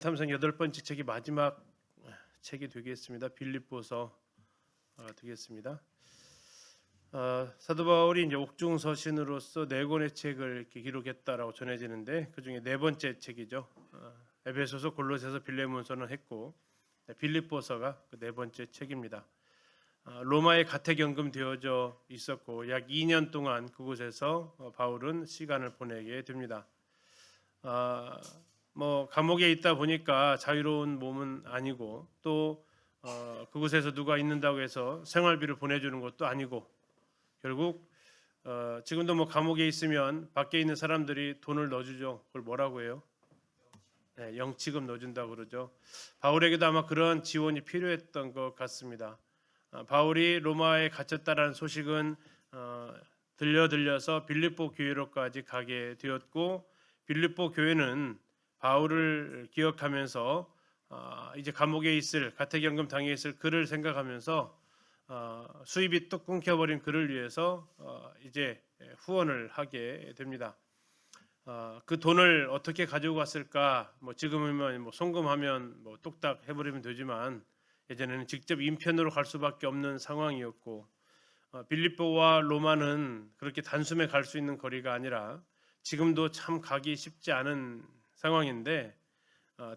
삼성 8번째 책이 마지막 책이 되겠습니다. 빌립보서 되겠습니다. 사도 바울이 이제 옥중서신으로서 4권의 책을 이렇게 기록했다라고 전해지는데 그 중에 4번째 책이죠. 에베소서, 골로새서, 빌레몬서는 했고 빌립보서가 그 4번째 책입니다. 로마에 가택연금 되어져 있었고 약 2년 동안 그곳에서 바울은 시간을 보내게 됩니다. 감옥에 있다 보니까 자유로운 몸은 아니고 또 그곳에서 누가 있는다고 해서 생활비를 보내주는 것도 아니고 결국 지금도 감옥에 있으면 밖에 있는 사람들이 돈을 넣어주죠. 그걸 뭐라고 해요? 네, 영치금 넣어준다고 그러죠. 바울에게도 아마 그런 지원이 필요했던 것 같습니다. 바울이 로마에 갇혔다라는 소식은 들려서 빌립보 교회로까지 가게 되었고 빌립보 교회는 바울을 기억하면서 이제 감옥에 있을 가택연금 당해 있을 그를 생각하면서 수입이 뚝 끊겨버린 그를 위해서 이제 후원을 하게 됩니다. 그 돈을 어떻게 가지고 갔을까? 지금이면 송금하면 뚝딱 해버리면 되지만 예전에는 직접 인편으로 갈 수밖에 없는 상황이었고 빌립보와 로마는 그렇게 단숨에 갈 수 있는 거리가 아니라 지금도 참 가기 쉽지 않은 상황인데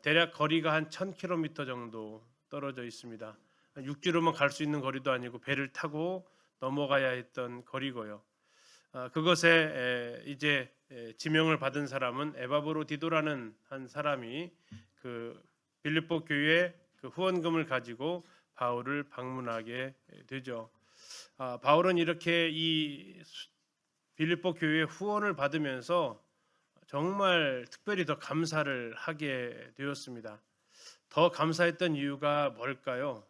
대략 거리가 한 1000km 정도 떨어져 있습니다. 육지로만 갈 수 있는 거리도 아니고 배를 타고 넘어가야 했던 거리고요. 그것에 이제 지명을 받은 사람은 에바브로디도라는 한 사람이 그 빌립보 교회 그 후원금을 가지고 바울을 방문하게 되죠. 바울은 이렇게 이 빌립보 교회의 후원을 받으면서 정말 특별히 더 감사를 하게 되었습니다. 더 감사했던 이유가 뭘까요?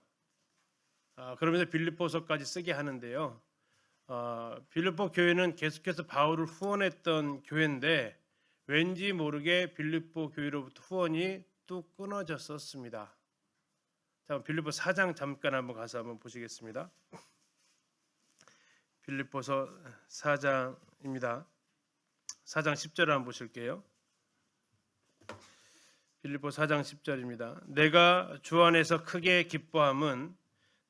그러면서 빌립보서까지 쓰게 하는데요. 빌립보 교회는 계속해서 바울을 후원했던 교회인데 왠지 모르게 빌립보 교회로부터 후원이 뚝 끊어졌었습니다. 자, 빌립보 4장 잠깐 한번 가서 한번 보시겠습니다. 빌립보서 4장입니다. 4장 10절을 한번 보실게요. 빌립보 4장 10절입니다. 내가 주 안에서 크게 기뻐함은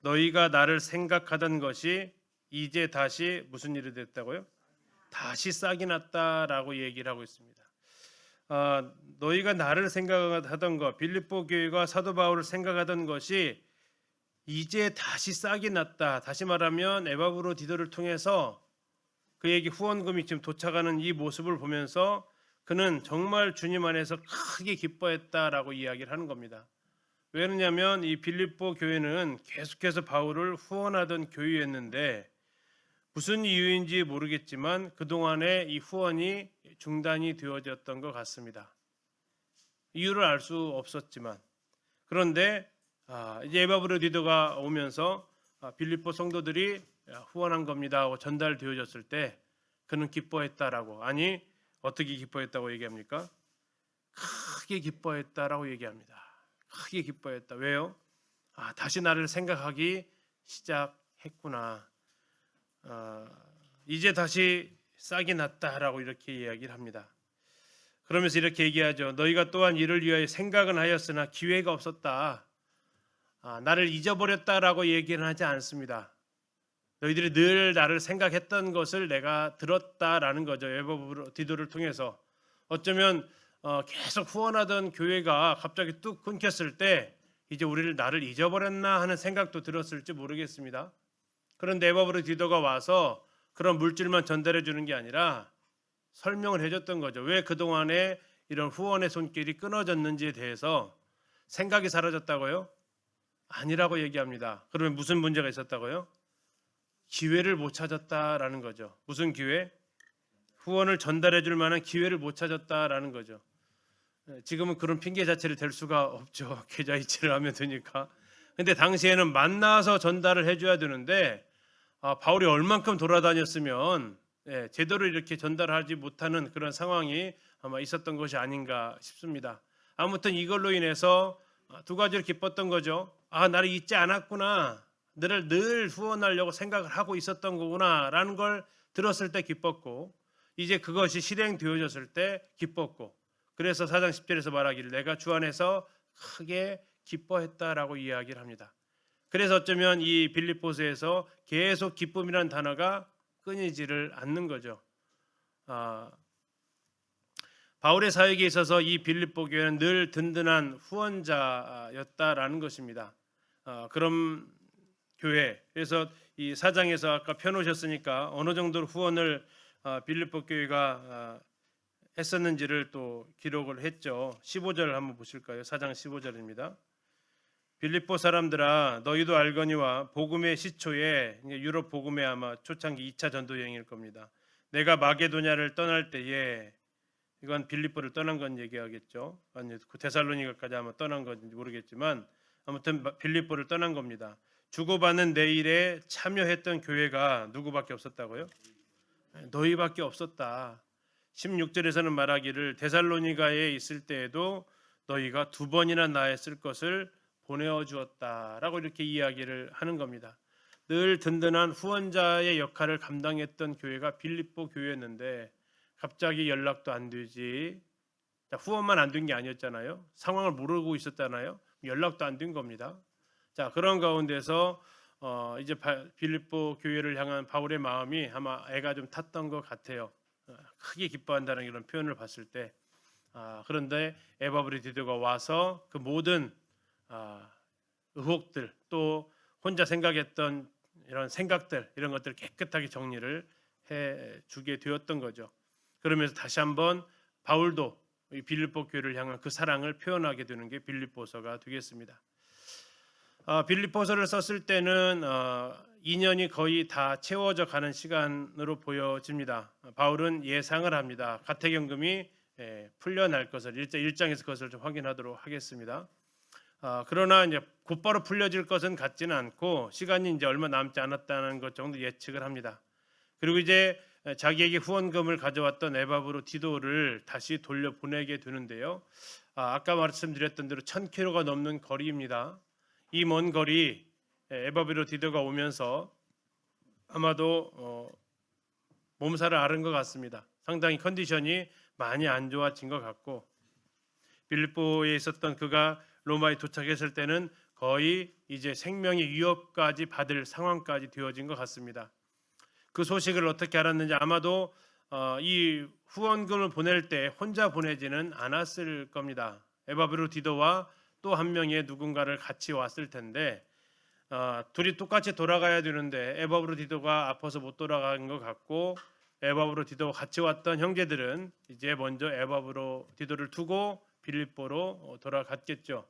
너희가 나를 생각하던 것이 이제 다시 무슨 일이 됐다고요? 다시 싹이 났다라고 얘기를 하고 있습니다. 너희가 나를 생각하던 것, 빌립보 교회가 사도 바울을 생각하던 것이 이제 다시 싹이 났다. 다시 말하면 에바브로디도를 통해서 그에게 후원금이 지금 도착하는 이 모습을 보면서 그는 정말 주님 안에서 크게 기뻐했다라고 이야기를 하는 겁니다. 왜냐하면 이 빌립보 교회는 계속해서 바울을 후원하던 교회였는데 무슨 이유인지 모르겠지만 그동안에 이 후원이 중단이 되어졌던 것 같습니다. 이유를 알 수 없었지만 그런데 이제 에바브로디도가 오면서 빌립보 성도들이 후원한 겁니다 하고 전달되어졌을 때 그는 기뻐했다라고, 아니 어떻게 기뻐했다고 얘기합니까? 크게 기뻐했다라고 얘기합니다. 크게 기뻐했다. 왜요? 다시 나를 생각하기 시작했구나. 이제 다시 싹이 났다라고 이렇게 이야기를 합니다. 그러면서 이렇게 얘기하죠. 너희가 또한 이를 위하여 생각은 하였으나 기회가 없었다. 나를 잊어버렸다라고 얘기는 하지 않습니다. 너희들이 늘 나를 생각했던 것을 내가 들었다라는 거죠. 에바브로디도를 통해서. 어쩌면 계속 후원하던 교회가 갑자기 뚝 끊겼을 때 이제 나를 잊어버렸나 하는 생각도 들었을지 모르겠습니다. 그런데 에바브로디도가 와서 그런 물질만 전달해 주는 게 아니라 설명을 해줬던 거죠. 왜 그동안에 이런 후원의 손길이 끊어졌는지에 대해서. 생각이 사라졌다고요? 아니라고 얘기합니다. 그러면 무슨 문제가 있었다고요? 기회를 못 찾았다라는 거죠. 무슨 기회? 후원을 전달해 줄 만한 기회를 못 찾았다라는 거죠. 지금은 그런 핑계 자체를 댈 수가 없죠. 계좌 이체를 하면 되니까. 근데 당시에는 만나서 전달을 해줘야 되는데 바울이 얼만큼 돌아다녔으면 제대로 이렇게 전달하지 못하는 그런 상황이 아마 있었던 것이 아닌가 싶습니다. 아무튼 이걸로 인해서 두 가지를 기뻤던 거죠. 나를 잊지 않았구나. 너를 늘 후원하려고 생각을 하고 있었던 거구나 라는 걸 들었을 때 기뻤고 이제 그것이 실행되어졌을 때 기뻤고 그래서 4장 10절에서 말하기를 내가 주 안에서 크게 기뻐했다라고 이야기를 합니다. 그래서 어쩌면 이 빌립보서에서 계속 기쁨이라는 단어가 끊이지를 않는 거죠. 바울의 사역에 있어서 이 빌립보 교회는 늘 든든한 후원자였다라는 것입니다. 그런 교회, 그래서 이 4장에서 아까 펴놓으셨으니까 어느 정도 후원을 빌립보 교회가 했었는지를 또 기록을 했죠. 15절을 한번 보실까요? 4장 15절입니다. 빌립보 사람들아 너희도 알거니와 복음의 시초에 유럽 복음의 아마 초창기 2차 전도 여행일 겁니다. 내가 마게도냐를 떠날 때에 이건 빌립보를 떠난 건 얘기하겠죠. 아니 데살로니가까지 아마 떠난 건지 모르겠지만 아무튼 빌립보를 떠난 겁니다. 주고받는 내 일에 참여했던 교회가 누구밖에 없었다고요? 너희밖에 없었다. 16절에서는 말하기를 데살로니가에 있을 때에도 너희가 2번이나 나에 쓸 것을 보내어 주었다라고 이렇게 이야기를 하는 겁니다. 늘 든든한 후원자의 역할을 감당했던 교회가 빌립보 교회였는데 갑자기 연락도 안 되지. 후원만 안 된 게 아니었잖아요. 상황을 모르고 있었잖아요. 연락도 안 된 겁니다. 자, 그런 가운데서 이제 빌립보 교회를 향한 바울의 마음이 아마 애가 좀 탔던 것 같아요. 크게 기뻐한다는 이런 표현을 봤을 때 그런데 에바브리디도가 와서 그 모든 의혹들 또 혼자 생각했던 이런 생각들 이런 것들을 깨끗하게 정리를 해주게 되었던 거죠. 그러면서 다시 한번 바울도 빌립보 교회를 향한 그 사랑을 표현하게 되는 게 빌립보서가 되겠습니다. 빌립보서를 썼을 때는 2년이 거의 다 채워져 가는 시간으로 보여집니다. 바울은 예상을 합니다. 가택연금이 풀려날 것을 1장에서 그것을 좀 확인하도록 하겠습니다. 그러나 이제 곧바로 풀려질 것은 같지는 않고 시간이 이제 얼마 남지 않았다는 것 정도 예측을 합니다. 그리고 이제 자기에게 후원금을 가져왔던 에바브로디도를 다시 돌려보내게 되는데요. 아까 말씀드렸던 대로 1000km가 넘는 거리입니다. 이 먼 거리 에바브로디도가 오면서 아마도 몸살을 앓은 것 같습니다. 상당히 컨디션이 많이 안 좋아진 것 같고 빌립보에 있었던 그가 로마에 도착했을 때는 거의 이제 생명의 위협까지 받을 상황까지 되어진 것 같습니다. 그 소식을 어떻게 알았는지 아마도 이 후원금을 보낼 때 혼자 보내지는 않았을 겁니다. 에바브로디도와 또 한 명의 누군가를 같이 왔을 텐데 둘이 똑같이 돌아가야 되는데 에바브로디도가 아파서 못 돌아간 것 같고 에바브로디도와 같이 왔던 형제들은 이제 먼저 에바브로디도를 두고 빌립보로 돌아갔겠죠.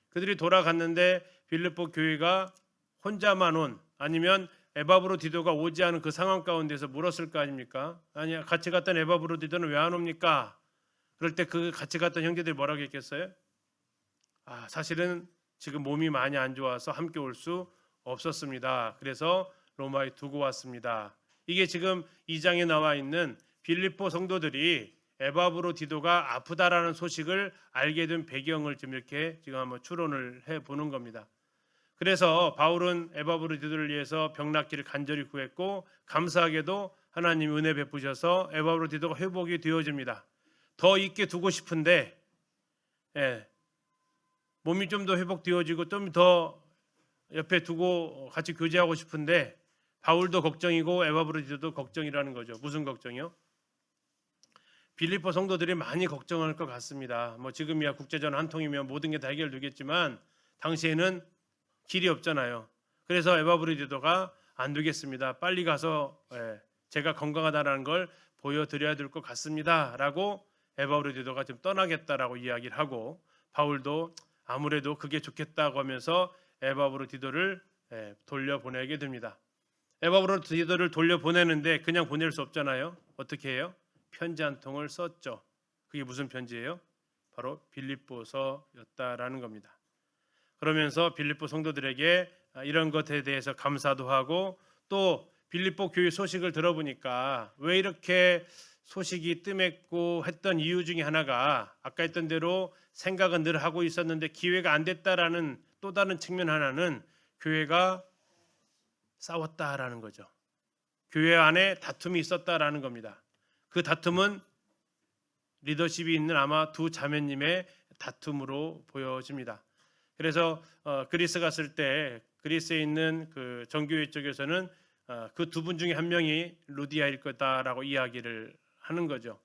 그들이 돌아갔는데 빌립보 교회가 혼자만 온 아니면 에바브로디도가 오지 않은 그 상황 가운데서 물었을 거 아닙니까? 아니 같이 갔던 에바브로디도는 왜 안 옵니까? 그럴 때 그 같이 갔던 형제들이 뭐라고 했겠어요? 사실은 지금 몸이 많이 안 좋아서 함께 올 수 없었습니다. 그래서 로마에 두고 왔습니다. 이게 지금 2장에 나와 있는 빌립보 성도들이 에바브로디도가 아프다라는 소식을 알게 된 배경을 좀 이렇게 지금 한번 추론을 해 보는 겁니다. 그래서 바울은 에바브로디도를 위해서 병 낫기를 간절히 구했고 감사하게도 하나님이 은혜 베푸셔서 에바브로디도가 회복이 되어집니다. 더 있게 두고 싶은데 몸이 좀 더 회복되어지고 좀 더 옆에 두고 같이 교제하고 싶은데 바울도 걱정이고 에바브로디도도 걱정이라는 거죠. 무슨 걱정이요? 빌립보 성도들이 많이 걱정할 것 같습니다. 지금이야 국제전화 한 통이면 모든 게 다 해결되겠지만 당시에는 길이 없잖아요. 그래서 에바브로디도가 안 되겠습니다. 빨리 가서 제가 건강하다는 걸 보여드려야 될 것 같습니다라고 에바브로디도가 좀 떠나겠다라고 이야기를 하고 바울도 아무래도 그게 좋겠다고 하면서 에바브로디도를 돌려보내게 됩니다. 에바브로디도를 돌려보내는데 그냥 보낼 수 없잖아요. 어떻게 해요? 편지 한 통을 썼죠. 그게 무슨 편지예요? 바로 빌립보서였다라는 겁니다. 그러면서 빌립보 성도들에게 이런 것에 대해서 감사도 하고 또 빌립보 교회 소식을 들어보니까 왜 이렇게 소식이 뜸했고 했던 이유 중에 하나가 아까 했던 대로 생각은 늘 하고 있었는데 기회가 안 됐다라는 또 다른 측면 하나는 교회가 싸웠다라는 거죠. 교회 안에 다툼이 있었다라는 겁니다. 그 다툼은 리더십이 있는 아마 두 자매님의 다툼으로 보여집니다. 그래서 그리스 갔을 때 그리스에 있는 그 정교회 쪽에서는 그 두 분 중에 한 명이 루디아일 거다라고 이야기를 하는 거죠.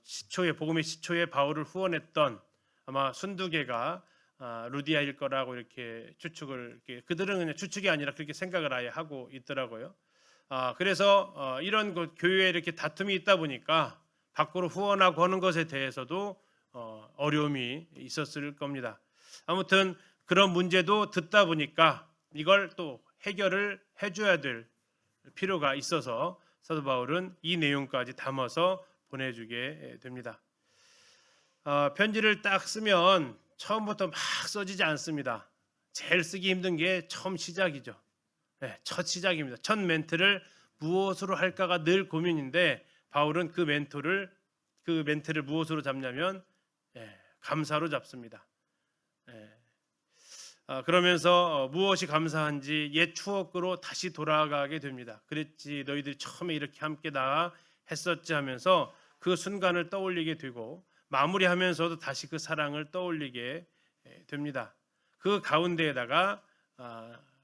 시초에 복음의 시초에 바울을 후원했던 아마 순두계가 루디아일 거라고 이렇게 추측을 그들은 그냥 추측이 아니라 그렇게 생각을 아예 하고 있더라고요. 그래서 이런 교회에 이렇게 다툼이 있다 보니까 밖으로 후원하고 하는 것에 대해서도 어려움이 있었을 겁니다. 아무튼 그런 문제도 듣다 보니까 이걸 또 해결을 해줘야 될 필요가 있어서 사도 바울은 이 내용까지 담아서 보내주게 됩니다. 편지를 딱 쓰면 처음부터 막 써지지 않습니다. 제일 쓰기 힘든 게 처음 시작이죠. 첫 시작입니다. 첫 멘트를 무엇으로 할까가 늘 고민인데 바울은 그 멘트를 무엇으로 잡냐면 감사로 잡습니다. 그러면서 무엇이 감사한지 옛 추억으로 다시 돌아가게 됩니다. 그랬지 너희들이 처음에 이렇게 함께 나 했었지 하면서 그 순간을 떠올리게 되고 마무리하면서도 다시 그 사랑을 떠올리게 됩니다. 그 가운데에다가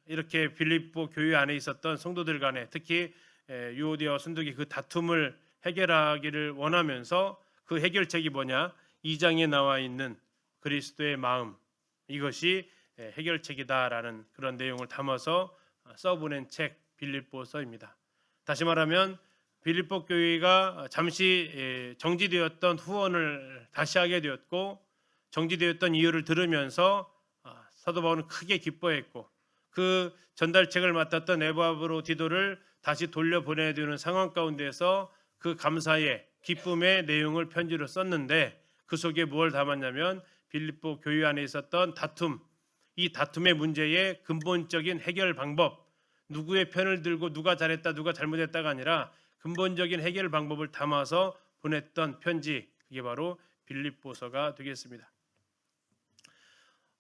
이렇게 빌립보 교회 안에 있었던 성도들 간에 특히 유오디아와 순두기 그 다툼을 해결하기를 원하면서 그 해결책이 뭐냐? 2장에 나와 있는 그리스도의 마음, 이것이 해결책이다라는 그런 내용을 담아서 써보낸 책 빌립보서입니다. 다시 말하면 빌립보 교회가 잠시 정지되었던 후원을 다시 하게 되었고 정지되었던 이유를 들으면서 사도 바울은 크게 기뻐했고 그 전달책을 맡았던 에바브로디도를 다시 돌려보내주는 상황 가운데서 그 감사의 기쁨의 내용을 편지로 썼는데 그 속에 무엇을 담았냐면 빌립보 교회 안에 있었던 다툼, 이 다툼의 문제의 근본적인 해결 방법, 누구의 편을 들고 누가 잘했다 누가 잘못했다가 아니라 근본적인 해결 방법을 담아서 보냈던 편지, 그게 바로 빌립보서가 되겠습니다.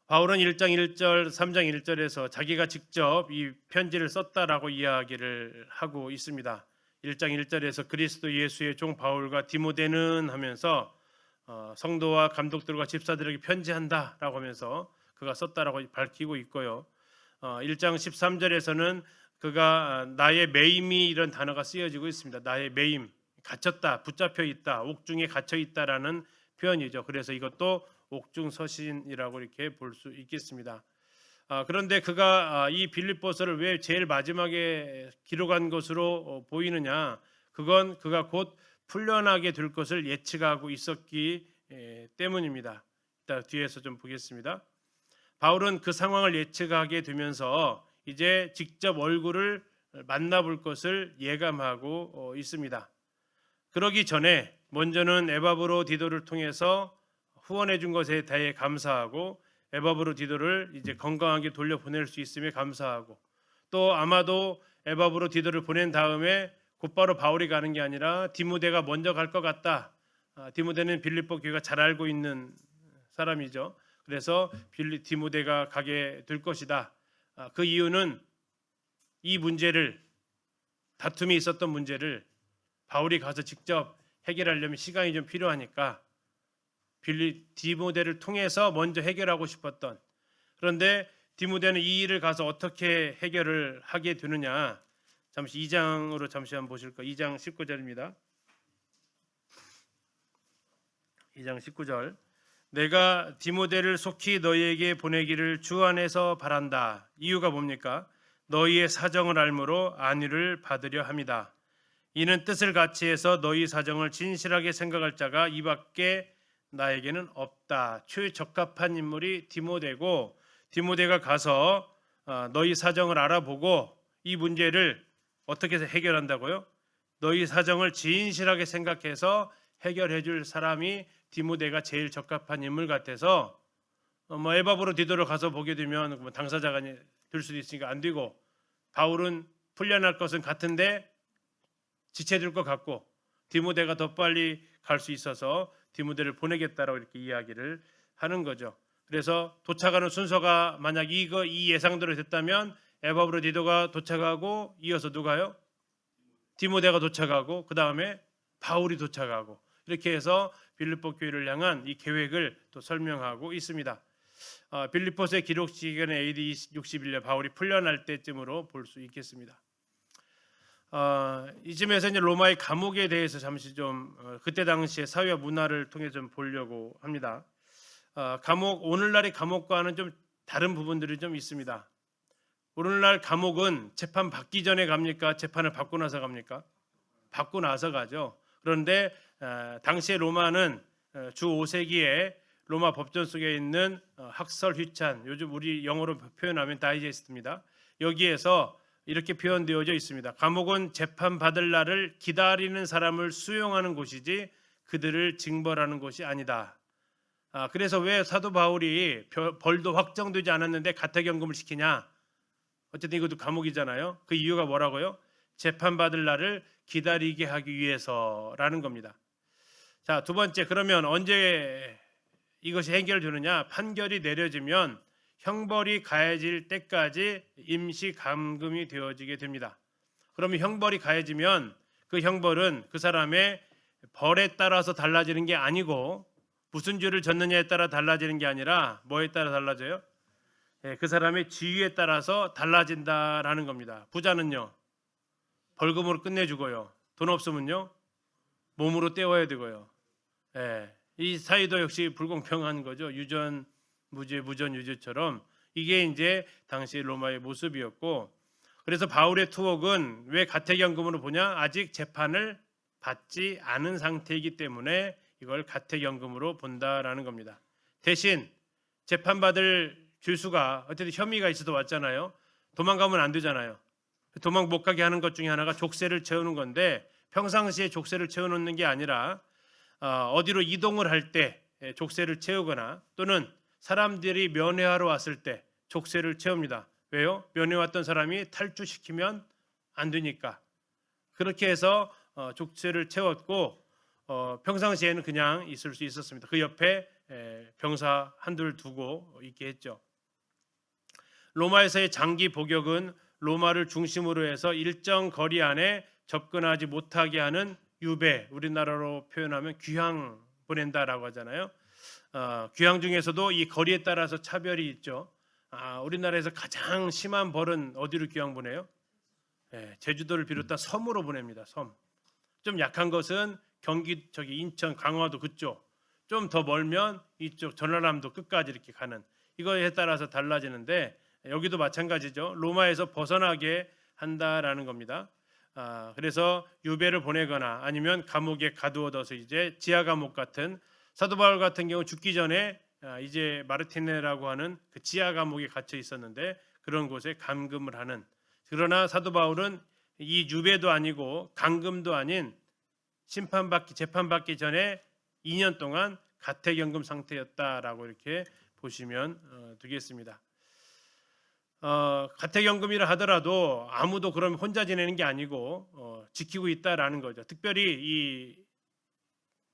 바울은 1장 1절, 3장 1절에서 자기가 직접 이 편지를 썼다라고 이야기를 하고 있습니다. 1장 1절에서 그리스도 예수의 종 바울과 디모데는 하면서 성도와 감독들과 집사들에게 편지한다라고 하면서 그가 썼다라고 밝히고 있고요. 1장 13절에서는 그가 나의 매임이 이런 단어가 쓰여지고 있습니다. 나의 매임, 갇혔다, 붙잡혀 있다, 옥중에 갇혀 있다라는 표현이죠. 그래서 이것도 옥중서신이라고 이렇게 볼 수 있겠습니다. 그런데 그가 이 빌립보서를 왜 제일 마지막에 기록한 것으로 보이느냐? 그건 그가 곧 풀려나게 될 것을 예측하고 있었기 때문입니다. 이따 뒤에서 좀 보겠습니다. 바울은 그 상황을 예측하게 되면서 이제 직접 얼굴을 만나볼 것을 예감하고 있습니다. 그러기 전에 먼저는 에바브로디도를 통해서 후원해 준 것에 대해 감사하고 에바브로디도를 이제 건강하게 돌려보낼 수 있음에 감사하고 또 아마도 에바브로디도를 보낸 다음에 곧바로 바울이 가는 게 아니라 디모데가 먼저 갈 것 같다. 디모데는 빌립보 교회가 잘 알고 있는 사람이죠. 그래서 디모데가 가게 될 것이다. 그 이유는 이 문제를 다툼이 있었던 문제를 바울이 가서 직접 해결하려면 시간이 좀 필요하니까 디모데를 통해서 먼저 해결하고 싶었던, 그런데 디모데는 이 일을 가서 어떻게 해결을 하게 되느냐. 잠시 2장으로 잠시 한번 보실까? 2장 19절입니다. 2장 19절. 내가 디모데를 속히 너희에게 보내기를 주 안에서 바란다. 이유가 뭡니까? 너희의 사정을 알므로 안위를 받으려 함이다. 이는 뜻을 같이 해서 너희 사정을 진실하게 생각할 자가 이밖에 나에게는 없다. 최적합한 인물이 디모데고, 디모데가 가서 너희 사정을 알아보고 이 문제를 어떻게 해서 해결한다고요? 너희 사정을 진실하게 생각해서 해결해 줄 사람이 디모데가 제일 적합한 인물 같아서 에바브로디도를 가서 보게 되면 당사자가 될 수도 있으니까 안 되고, 바울은 풀려날 것은 같은데 지체될 것 같고 디모데가 더 빨리 갈 수 있어서 디모데를 보내겠다라고 이렇게 이야기를 하는 거죠. 그래서 도착하는 순서가 만약 이 예상대로 됐다면 에바브로디도가 도착하고 이어서 누가요? 디모데가 도착하고 그 다음에 바울이 도착하고 이렇게 해서 빌립보 교회를 향한 이 계획을 또 설명하고 있습니다. 빌립보서의 기록 시기는 AD 61년 바울이 풀려날 때쯤으로 볼 수 있겠습니다. 이쯤에서 이제 로마의 감옥에 대해서 잠시 좀 그때 당시의 사회와 문화를 통해 좀 보려고 합니다. 감옥, 오늘날의 감옥과는 좀 다른 부분들이 좀 있습니다. 오늘날 감옥은 재판 받기 전에 갑니까? 재판을 받고 나서 갑니까? 받고 나서 가죠. 그런데 당시의 로마는 주 5세기에 로마 법전 속에 있는 학설 휘찬, 요즘 우리 영어로 표현하면 다이제스트입니다. 여기에서 이렇게 표현되어져 있습니다. 감옥은 재판 받을 날을 기다리는 사람을 수용하는 곳이지 그들을 징벌하는 곳이 아니다. 그래서 왜 사도 바울이 벌도 확정되지 않았는데 가택연금을 시키냐? 어쨌든 이것도 감옥이잖아요. 그 이유가 뭐라고요? 재판 받을 날을 기다리게 하기 위해서라는 겁니다. 자, 두 번째, 그러면 언제 이것이 해결되느냐? 판결이 내려지면 형벌이 가해질 때까지 임시 감금이 되어지게 됩니다. 그러면 형벌이 가해지면 그 형벌은 그 사람의 벌에 따라서 달라지는 게 아니고 무슨 죄를 졌느냐에 따라 달라지는 게 아니라 뭐에 따라 달라져요? 그 사람의 지위에 따라서 달라진다라는 겁니다. 부자는요, 벌금으로 끝내주고요. 돈 없으면요, 몸으로 때워야 되고요. 이 사이도 역시 불공평한 거죠. 유전 무죄, 무전 유죄처럼 이게 이제 당시 로마의 모습이었고, 그래서 바울의 투옥은 왜 가택연금으로 보냐? 아직 재판을 받지 않은 상태이기 때문에 이걸 가택연금으로 본다라는 겁니다. 대신 재판받을 죄수가 어쨌든 혐의가 있어도 왔잖아요. 도망가면 안 되잖아요. 도망 못 가게 하는 것 중에 하나가 족쇄를 채우는 건데, 평상시에 족쇄를 채워놓는 게 아니라 어디로 이동을 할 때 족쇄를 채우거나 또는 사람들이 면회하러 왔을 때 족쇄를 채웁니다. 왜요? 면회 왔던 사람이 탈주시키면 안 되니까. 그렇게 해서 족쇄를 채웠고 평상시에는 그냥 있을 수 있었습니다. 그 옆에 병사 한둘 두고 있게 했죠. 로마에서의 장기 복역은 로마를 중심으로 해서 일정 거리 안에 접근하지 못하게 하는 유배, 우리나라로 표현하면 귀향 보낸다라고 하잖아요. 귀향 중에서도 이 거리에 따라서 차별이 있죠. 우리나라에서 가장 심한 벌은 어디로 귀향 보내요? 제주도를 비롯한 섬으로 보냅니다. 섬. 좀 약한 것은 경기 인천, 강화도 그쪽. 좀 더 멀면 이쪽 전라남도 끝까지 이렇게 가는. 이거에 따라서 달라지는데 여기도 마찬가지죠. 로마에서 벗어나게 한다라는 겁니다. 그래서 유배를 보내거나 아니면 감옥에 가두어둬서 이제 지하 감옥 같은, 사도 바울 같은 경우 죽기 전에 이제 마르티네라고 하는 그 지하 감옥에 갇혀 있었는데 그런 곳에 감금을 하는. 그러나 사도 바울은 이 유배도 아니고 감금도 아닌 재판받기 전에 2년 동안 가택연금 상태였다라고 이렇게 보시면 되겠습니다. 가택연금이라 하더라도 아무도 그럼 혼자 지내는 게 아니고 지키고 있다라는 거죠. 특별히 이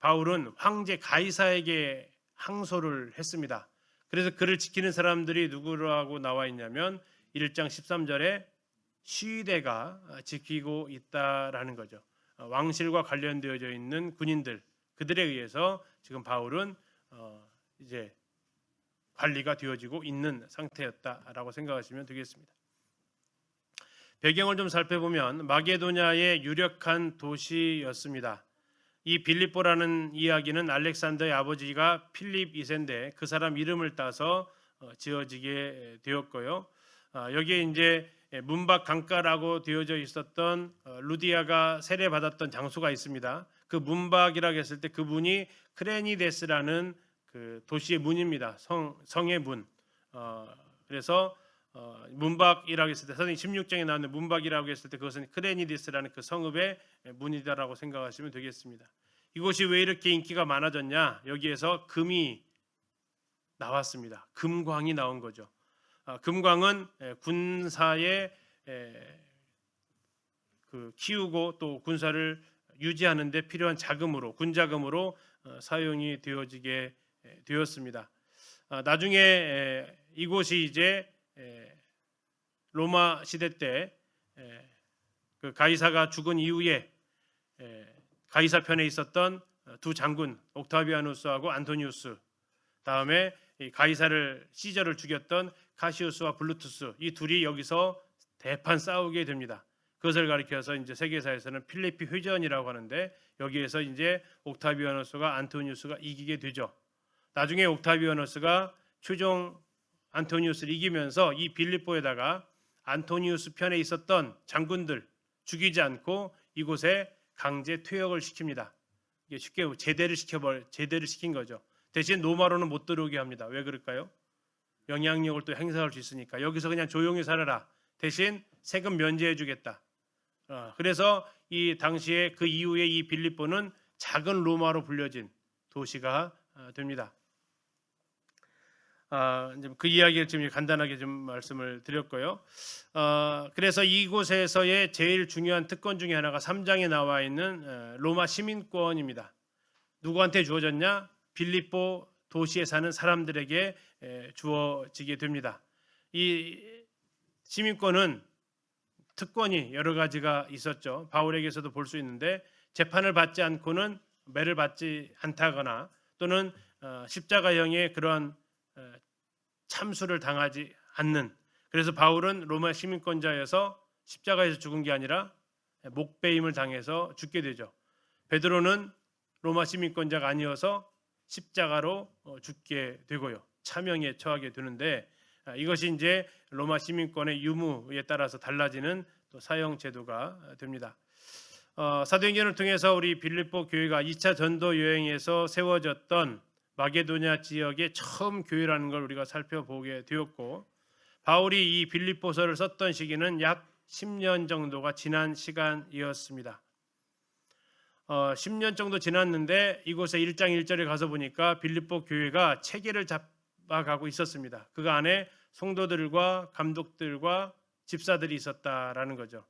바울은 황제 가이사에게 항소를 했습니다. 그래서 그를 지키는 사람들이 누구라고 나와 있냐면 1장 13절에 시위대가 지키고 있다라는 거죠. 왕실과 관련되어져 있는 군인들, 그들에 의해서 지금 바울은 이제 관리가 되어지고 있는 상태였다라고 생각하시면 되겠습니다. 배경을 좀 살펴보면 마게도냐의 유력한 도시였습니다. 이 빌립보라는 이야기는 알렉산더의 아버지가 필립 2세인데 그 사람 이름을 따서 지어지게 되었고요. 여기에 이제 문박 강가라고 되어져 있었던 루디아가 세례받았던 장소가 있습니다. 그 문박이라고 했을 때 그분이 크레니데스라는 그 도시의 문입니다. 성의 문. 그래서 문박이라고 했을 때 선생님 16장에 나오는 문박이라고 했을 때 그것은 크레니데스라는 그 성읍의 문이다라고 생각하시면 되겠습니다. 이곳이 왜 이렇게 인기가 많아졌냐? 여기에서 금이 나왔습니다. 금광이 나온 거죠. 금광은 군사에 그 키우고 또 군사를 유지하는 데 필요한 자금으로, 군자금으로 사용이 되어지게 되었습니다. 나중에 이곳이 이제 로마 시대 때 그 가이사가 죽은 이후에 가이사 편에 있었던 두 장군 옥타비아누스하고 안토니우스, 다음에 이 가이사를 시저를 죽였던 카시우스와 블루투스, 이 둘이 여기서 대판 싸우게 됩니다. 그것을 가리켜서 이제 세계사에서는 필리피 회전이라고 하는데, 여기에서 이제 옥타비아누스가 안토니우스가 이기게 되죠. 나중에 옥타비아누스가 최종 안토니우스를 이기면서 이 빌립보에다가 안토니우스 편에 있었던 장군들 죽이지 않고 이곳에 강제 퇴역을 시킵니다. 이게 쉽게 제대를 시킨 거죠. 대신 로마로는 못 들어오게 합니다. 왜 그럴까요? 영향력을 또 행사할 수 있으니까. 여기서 그냥 조용히 살아라. 대신 세금 면제해 주겠다. 그래서 이 당시에 그 이후에 이 빌립보는 작은 로마로 불려진 도시가 됩니다. 그 이야기를 지금 간단하게 좀 말씀을 드렸고요. 그래서 이곳에서의 제일 중요한 특권 중에 하나가 3장에 나와 있는 로마 시민권입니다. 누구한테 주어졌냐? 빌립보 도시에 사는 사람들에게 주어지게 됩니다. 이 시민권은 특권이 여러 가지가 있었죠. 바울에게서도 볼 수 있는데, 재판을 받지 않고는 매를 받지 않다거나 또는 십자가형의 그러한 참수를 당하지 않는, 그래서 바울은 로마 시민권자여서 십자가에서 죽은 게 아니라 목베임을 당해서 죽게 되죠. 베드로는 로마 시민권자가 아니어서 십자가로 죽게 되고요. 차명에 처하게 되는데, 이것이 이제 로마 시민권의 유무에 따라서 달라지는 또 사형 제도가 됩니다. 사도행전을 통해서 우리 빌립보 교회가 2차 전도 여행에서 세워졌던 마게도냐 지역의 처음 교회라는 걸 우리가 살펴보게 되었고, 바울이 이 빌립보서를 썼던 시기는 약 10년 정도가 지난 시간이었습니다. 10년 정도 지났는데 이곳에 1장 1절에 가서 보니까 빌립보 교회가 체계를 잡아가고 있었습니다. 그 안에 성도들과 감독들과 집사들이 있었다라는 거죠.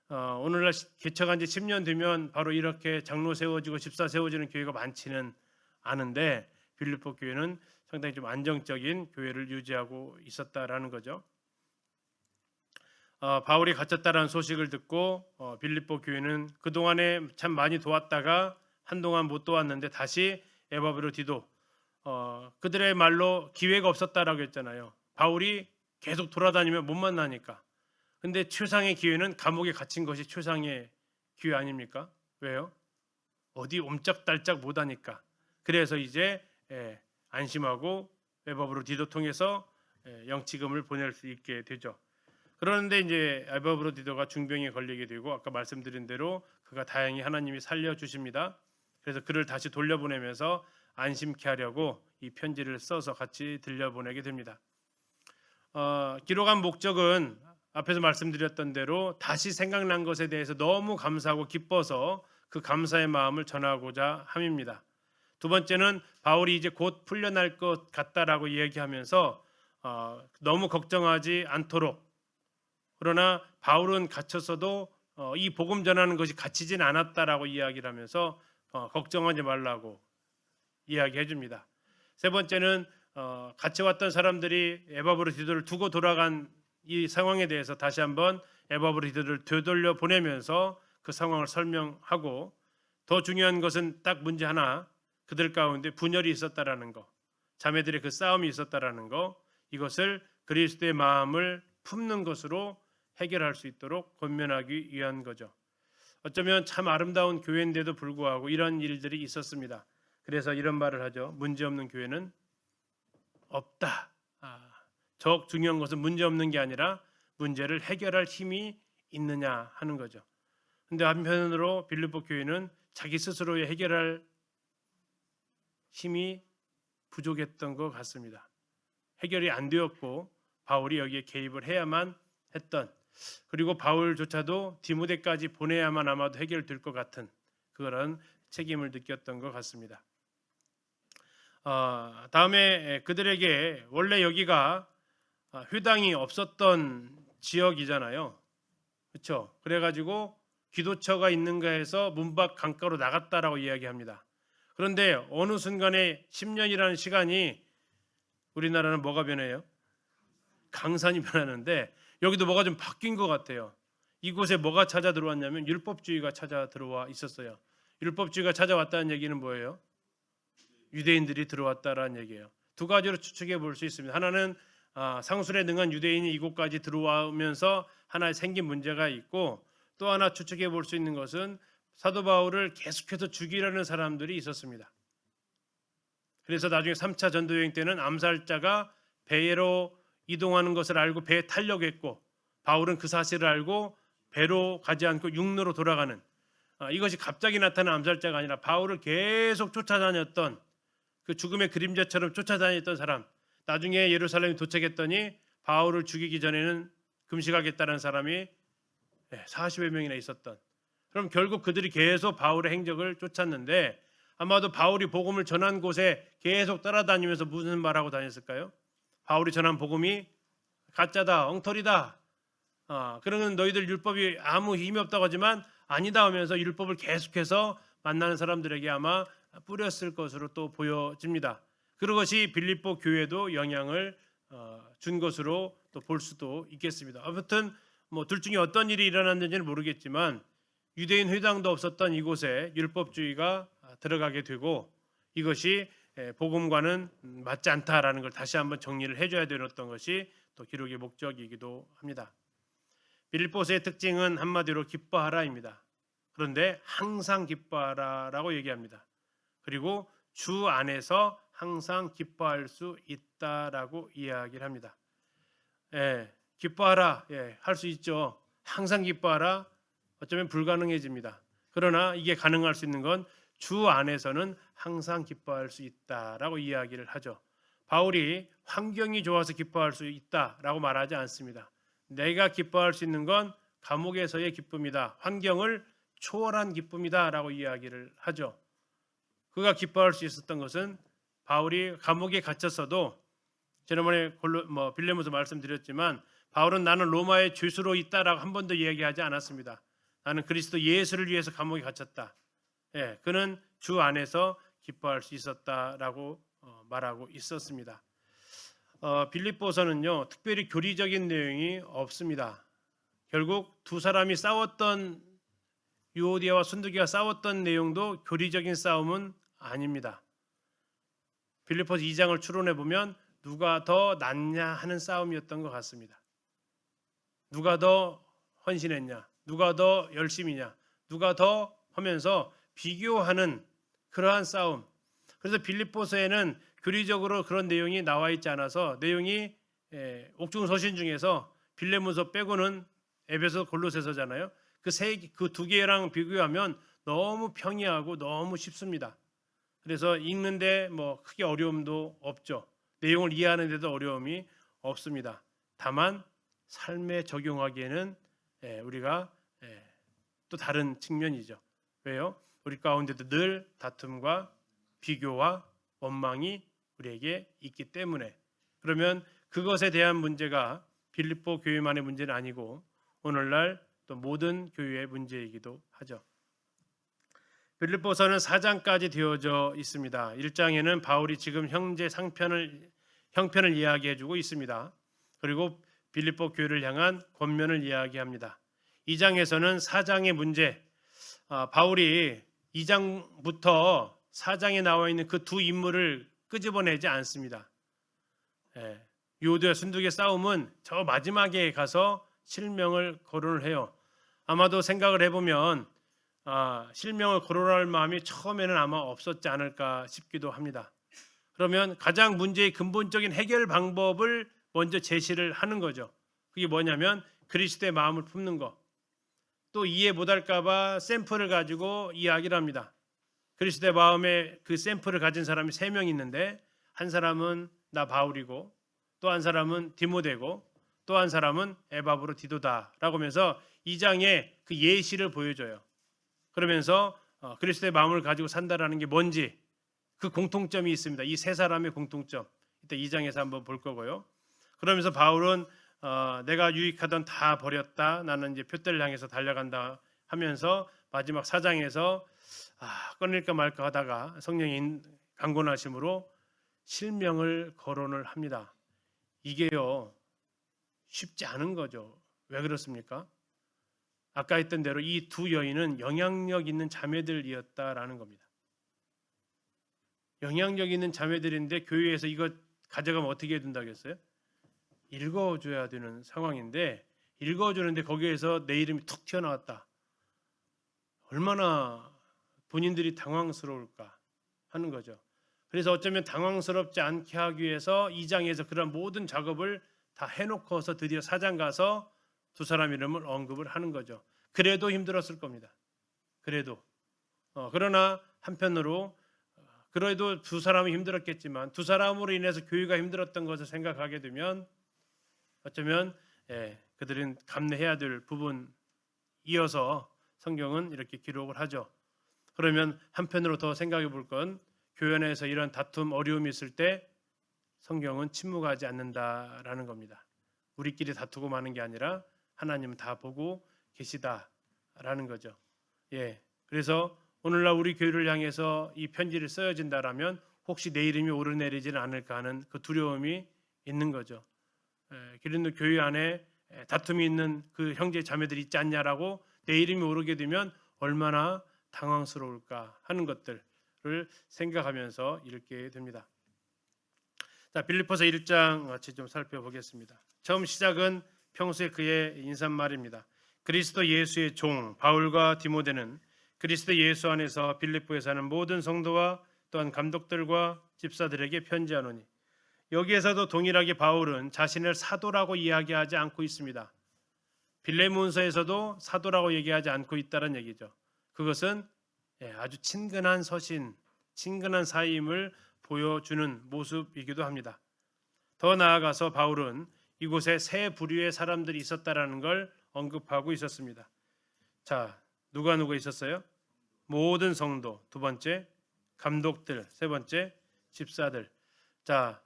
오늘날 개척한 지 10년 되면 바로 이렇게 장로 세워지고 집사 세워지는 교회가 많지는 않은데, 빌립보 교회는 상당히 좀 안정적인 교회를 유지하고 있었다라는 거죠. 바울이 갇혔다라는 소식을 듣고 빌립보 교회는 그동안에 참 많이 도왔다가 한동안 못 도왔는데 다시 에바브로디도, 그들의 말로 기회가 없었다라고 했잖아요. 바울이 계속 돌아다니면 못 만나니까. 근데 최상의 기회는 감옥에 갇힌 것이 최상의 기회 아닙니까? 왜요? 어디 옴짝달짝 못하니까. 그래서 이제 안심하고 에바브로디도 통해서 영치금을 보낼 수 있게 되죠. 그런데 이제 에바브로디도가 중병에 걸리게 되고, 아까 말씀드린 대로 그가 다행히 하나님이 살려주십니다. 그래서 그를 다시 돌려보내면서 안심케 하려고 이 편지를 써서 같이 들려보내게 됩니다. 기록한 목적은 앞에서 말씀드렸던 대로 다시 생각난 것에 대해서 너무 감사하고 기뻐서 그 감사의 마음을 전하고자 함입니다. 두 번째는 바울이 이제 곧 풀려날 것 같다라고 이야기하면서 너무 걱정하지 않도록, 그러나 바울은 갇혔어도 이 복음 전하는 것이 갇히진 않았다라고 이야기를 하면서 걱정하지 말라고 이야기해 줍니다. 세 번째는 갇혀왔던 사람들이 에바브로디도를 두고 돌아간 이 상황에 대해서 다시 한번 에바브로디도를 되돌려 보내면서 그 상황을 설명하고, 더 중요한 것은 딱 문제 하나, 그들 가운데 분열이 있었다라는 거, 자매들의 그 싸움이 있었다라는 거, 이것을 그리스도의 마음을 품는 것으로 해결할 수 있도록 권면하기 위한 거죠. 어쩌면 참 아름다운 교회인데도 불구하고 이런 일들이 있었습니다. 그래서 이런 말을 하죠. 문제없는 교회는 없다. 더 중요한 것은 문제없는 게 아니라 문제를 해결할 힘이 있느냐 하는 거죠. 근데 한편으로 빌립보 교회는 자기 스스로의 해결할 힘이 부족했던 것 같습니다. 해결이 안 되었고 바울이 여기에 개입을 해야만 했던, 그리고 바울조차도 디모데까지 보내야만 아마도 해결될 것 같은 그런 책임을 느꼈던 것 같습니다. 다음에 그들에게, 원래 여기가 회당이 없었던 지역이잖아요. 그렇죠? 그래가지고 기도처가 있는가 해서 문 밖 강가로 나갔다라고 이야기합니다. 그런데 어느 순간에 10년이라는 시간이, 우리나라는 뭐가 변해요? 강산이 변하는데 여기도 뭐가 좀 바뀐 것 같아요. 이곳에 뭐가 찾아 들어왔냐면 율법주의가 찾아 들어와 있었어요. 율법주의가 찾아왔다는 얘기는 뭐예요? 유대인들이 들어왔다라는 얘기예요. 두 가지로 추측해 볼 수 있습니다. 하나는 상술에 능한 유대인이 이곳까지 들어오면서 하나 생긴 문제가 있고, 또 하나 추측해 볼 수 있는 것은 사도 바울을 계속해서 죽이려는 사람들이 있었습니다. 그래서 나중에 3차 전도 여행 때는 암살자가 배로 이동하는 것을 알고 배에 타려고 했고, 바울은 그 사실을 알고 배로 가지 않고 육로로 돌아가는, 이것이 갑자기 나타난 암살자가 아니라 바울을 계속 쫓아다녔던, 그 죽음의 그림자처럼 쫓아다녔던 사람, 나중에 예루살렘에 도착했더니 바울을 죽이기 전에는 금식하겠다는 사람이 40여 명이나 있었던, 그럼 결국 그들이 계속 바울의 행적을 쫓았는데, 아마도 바울이 복음을 전한 곳에 계속 따라다니면서 무슨 말하고 다녔을까요? 바울이 전한 복음이 가짜다, 엉터리다, 그러면 너희들 율법이 아무 힘이 없다고 하지만 아니다 하면서 율법을 계속해서 만나는 사람들에게 아마 뿌렸을 것으로 또 보여집니다. 그것이 빌립보 교회도 영향을 준 것으로 또 볼 수도 있겠습니다. 아무튼 둘 중에 어떤 일이 일어났는지는 모르겠지만 유대인 회당도 없었던 이곳에 율법주의가 들어가게 되고, 이것이 복음과는 맞지 않다라는 걸 다시 한번 정리를 해줘야 되었던 것이 또 기록의 목적이기도 합니다. 빌립보서의 특징은 한마디로 기뻐하라입니다. 그런데 항상 기뻐하라라고 얘기합니다. 그리고 주 안에서 항상 기뻐할 수 있다라고 이야기를 합니다. 기뻐하라, 할 수 있죠. 항상 기뻐하라, 어쩌면 불가능해집니다. 그러나 이게 가능할 수 있는 건 주 안에서는 항상 기뻐할 수 있다라고 이야기를 하죠. 바울이 환경이 좋아서 기뻐할 수 있다라고 말하지 않습니다. 내가 기뻐할 수 있는 건 감옥에서의 기쁨이다, 환경을 초월한 기쁨이다라고 이야기를 하죠. 그가 기뻐할 수 있었던 것은 바울이 감옥에 갇혔어도, 지난번에 빌레몬서 말씀드렸지만 바울은 나는 로마의 죄수로 있다라고 한 번도 이야기하지 않았습니다. 나는 그리스도 예수를 위해서 감옥에 갇혔다. 그는 주 안에서 기뻐할 수 있었다라고 말하고 있었습니다. 빌립보서는요, 특별히 교리적인 내용이 없습니다. 결국 두 사람이 싸웠던, 유오디아와 순두기가 싸웠던 내용도 교리적인 싸움은 아닙니다. 빌립보서 2장을 추론해 보면 누가 더 낫냐 하는 싸움이었던 것 같습니다. 누가 더 헌신했냐, 누가 더 열심히냐, 누가 더 하면서 비교하는 그러한 싸움. 그래서 빌립보서에는 교리적으로 그런 내용이 나와 있지 않아서, 내용이 옥중서신 중에서 빌레몬서 빼고는 에베소, 골로새서잖아요. 그 두 개랑 비교하면 너무 평이하고 너무 쉽습니다. 그래서 읽는데 크게 어려움도 없죠. 내용을 이해하는 데도 어려움이 없습니다. 다만 삶에 적용하기에는 우리가 또 다른 측면이죠. 왜요? 우리 가운데도 늘 다툼과 비교와 원망이 우리에게 있기 때문에. 그러면 그것에 대한 문제가 빌립보 교회만의 문제는 아니고 오늘날 또 모든 교회의 문제이기도 하죠. 빌립보서는 4장까지 되어져 있습니다. 1장에는 바울이 지금 형편을 이야기해주고 있습니다. 그리고 빌립보 교회를 향한 권면을 이야기합니다. 2장에서는 4장의 문제, 바울이 2장부터 4장에 나와 있는 그 두 인물을 끄집어내지 않습니다. 유오디아 순두기의 싸움은 저 마지막에 가서 실명을 거론을 해요. 아마도 생각을 해보면 실명을 거론할 마음이 처음에는 아마 없었지 않을까 싶기도 합니다. 그러면 가장 문제의 근본적인 해결 방법을 먼저 제시를 하는 거죠. 그게 뭐냐면 그리스도의 마음을 품는 거. 또 이해 못할까 봐 샘플을 가지고 이야기를 합니다. 그리스도의 마음에 그 샘플을 가진 사람이 3명 있는데, 한 사람은 나 바울이고, 또 한 사람은 디모데고, 또 한 사람은 에바브로 디도다라고 하면서 2장에 그 예시를 보여줘요. 그러면서 그리스도의 마음을 가지고 산다라는 게 뭔지, 그 공통점이 있습니다. 이 세 사람의 공통점, 이때 2장에서 한번 볼 거고요. 그러면서 바울은 내가 유익하던 다 버렸다, 나는 이제 표대를 향해서 달려간다 하면서 마지막 4장에서 꺼낼까 말까 하다가 성령의 강권하심으로 실명을 거론을 합니다. 이게요 쉽지 않은 거죠. 왜 그렇습니까? 아까 했던 대로 이 두 여인은 영향력 있는 자매들이었다라는 겁니다. 영향력 있는 자매들인데 교회에서 이거 가져가면 어떻게 해야 된다겠어요? 읽어줘야 되는 상황인데 읽어주는데 거기에서 내 이름이 툭 튀어나왔다. 얼마나 본인들이 당황스러울까 하는 거죠. 그래서 어쩌면 당황스럽지 않게 하기 위해서 2장에서 그런 모든 작업을 다 해놓고서 드디어 4장 가서 두 사람 이름을 언급을 하는 거죠. 그래도 힘들었을 겁니다. 그래도 그러나 한편으로 그래도 두 사람이 힘들었겠지만 두 사람으로 인해서 교회가 힘들었던 것을 생각하게 되면 어쩌면 그들은 감내해야 될 부분이어서 성경은 이렇게 기록을 하죠. 그러면 한편으로 더 생각해 볼 건 교회 안에서 이런 다툼, 어려움이 있을 때 성경은 침묵하지 않는다라는 겁니다. 우리끼리 다투고 마는 게 아니라 하나님은 다 보고 계시다라는 거죠. 그래서 오늘날 우리 교회를 향해서 이 편지를 써야진다라면 혹시 내 이름이 오르내리지는 않을까 하는 그 두려움이 있는 거죠. 그런데 교회 안에 다툼이 있는 그 형제 자매들이 있지 않냐라고 내 이름이 오르게 되면 얼마나 당황스러울까 하는 것들을 생각하면서 읽게 됩니다. 자, 빌립보서 1장 같이 좀 살펴보겠습니다. 처음 시작은 평소에 그의 인사말입니다. 그리스도 예수의 종 바울과 디모데는 그리스도 예수 안에서 빌립보에 사는 모든 성도와 또한 감독들과 집사들에게 편지하노니. 여기에서도 동일하게 바울은 자신을 사도라고 이야기하지 않고 있습니다. 빌레몬서에서도 사도라고 얘기하지 않고 있다는 얘기죠. 그것은 아주 친근한 서신, 친근한 사이임을 보여주는 모습이기도 합니다. 더 나아가서 바울은 이곳에 세 부류의 사람들이 있었다라는 걸 언급하고 있었습니다. 자, 누가 있었어요? 모든 성도, 두 번째 감독들, 세 번째 집사들. 자,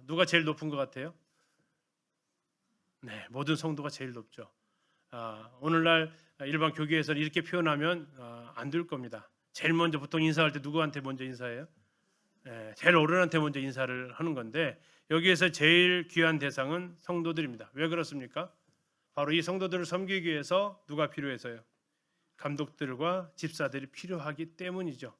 누가 제일 높은 것 같아요? 네, 모든 성도가 제일 높죠. 오늘날 일반 교계에서는 이렇게 표현하면 안 될 겁니다. 제일 먼저 보통 인사할 때 누구한테 먼저 인사해요? 제일 어른한테 먼저 인사를 하는 건데 여기에서 제일 귀한 대상은 성도들입니다. 왜 그렇습니까? 바로 이 성도들을 섬기기 위해서 누가 필요해서요? 감독들과 집사들이 필요하기 때문이죠.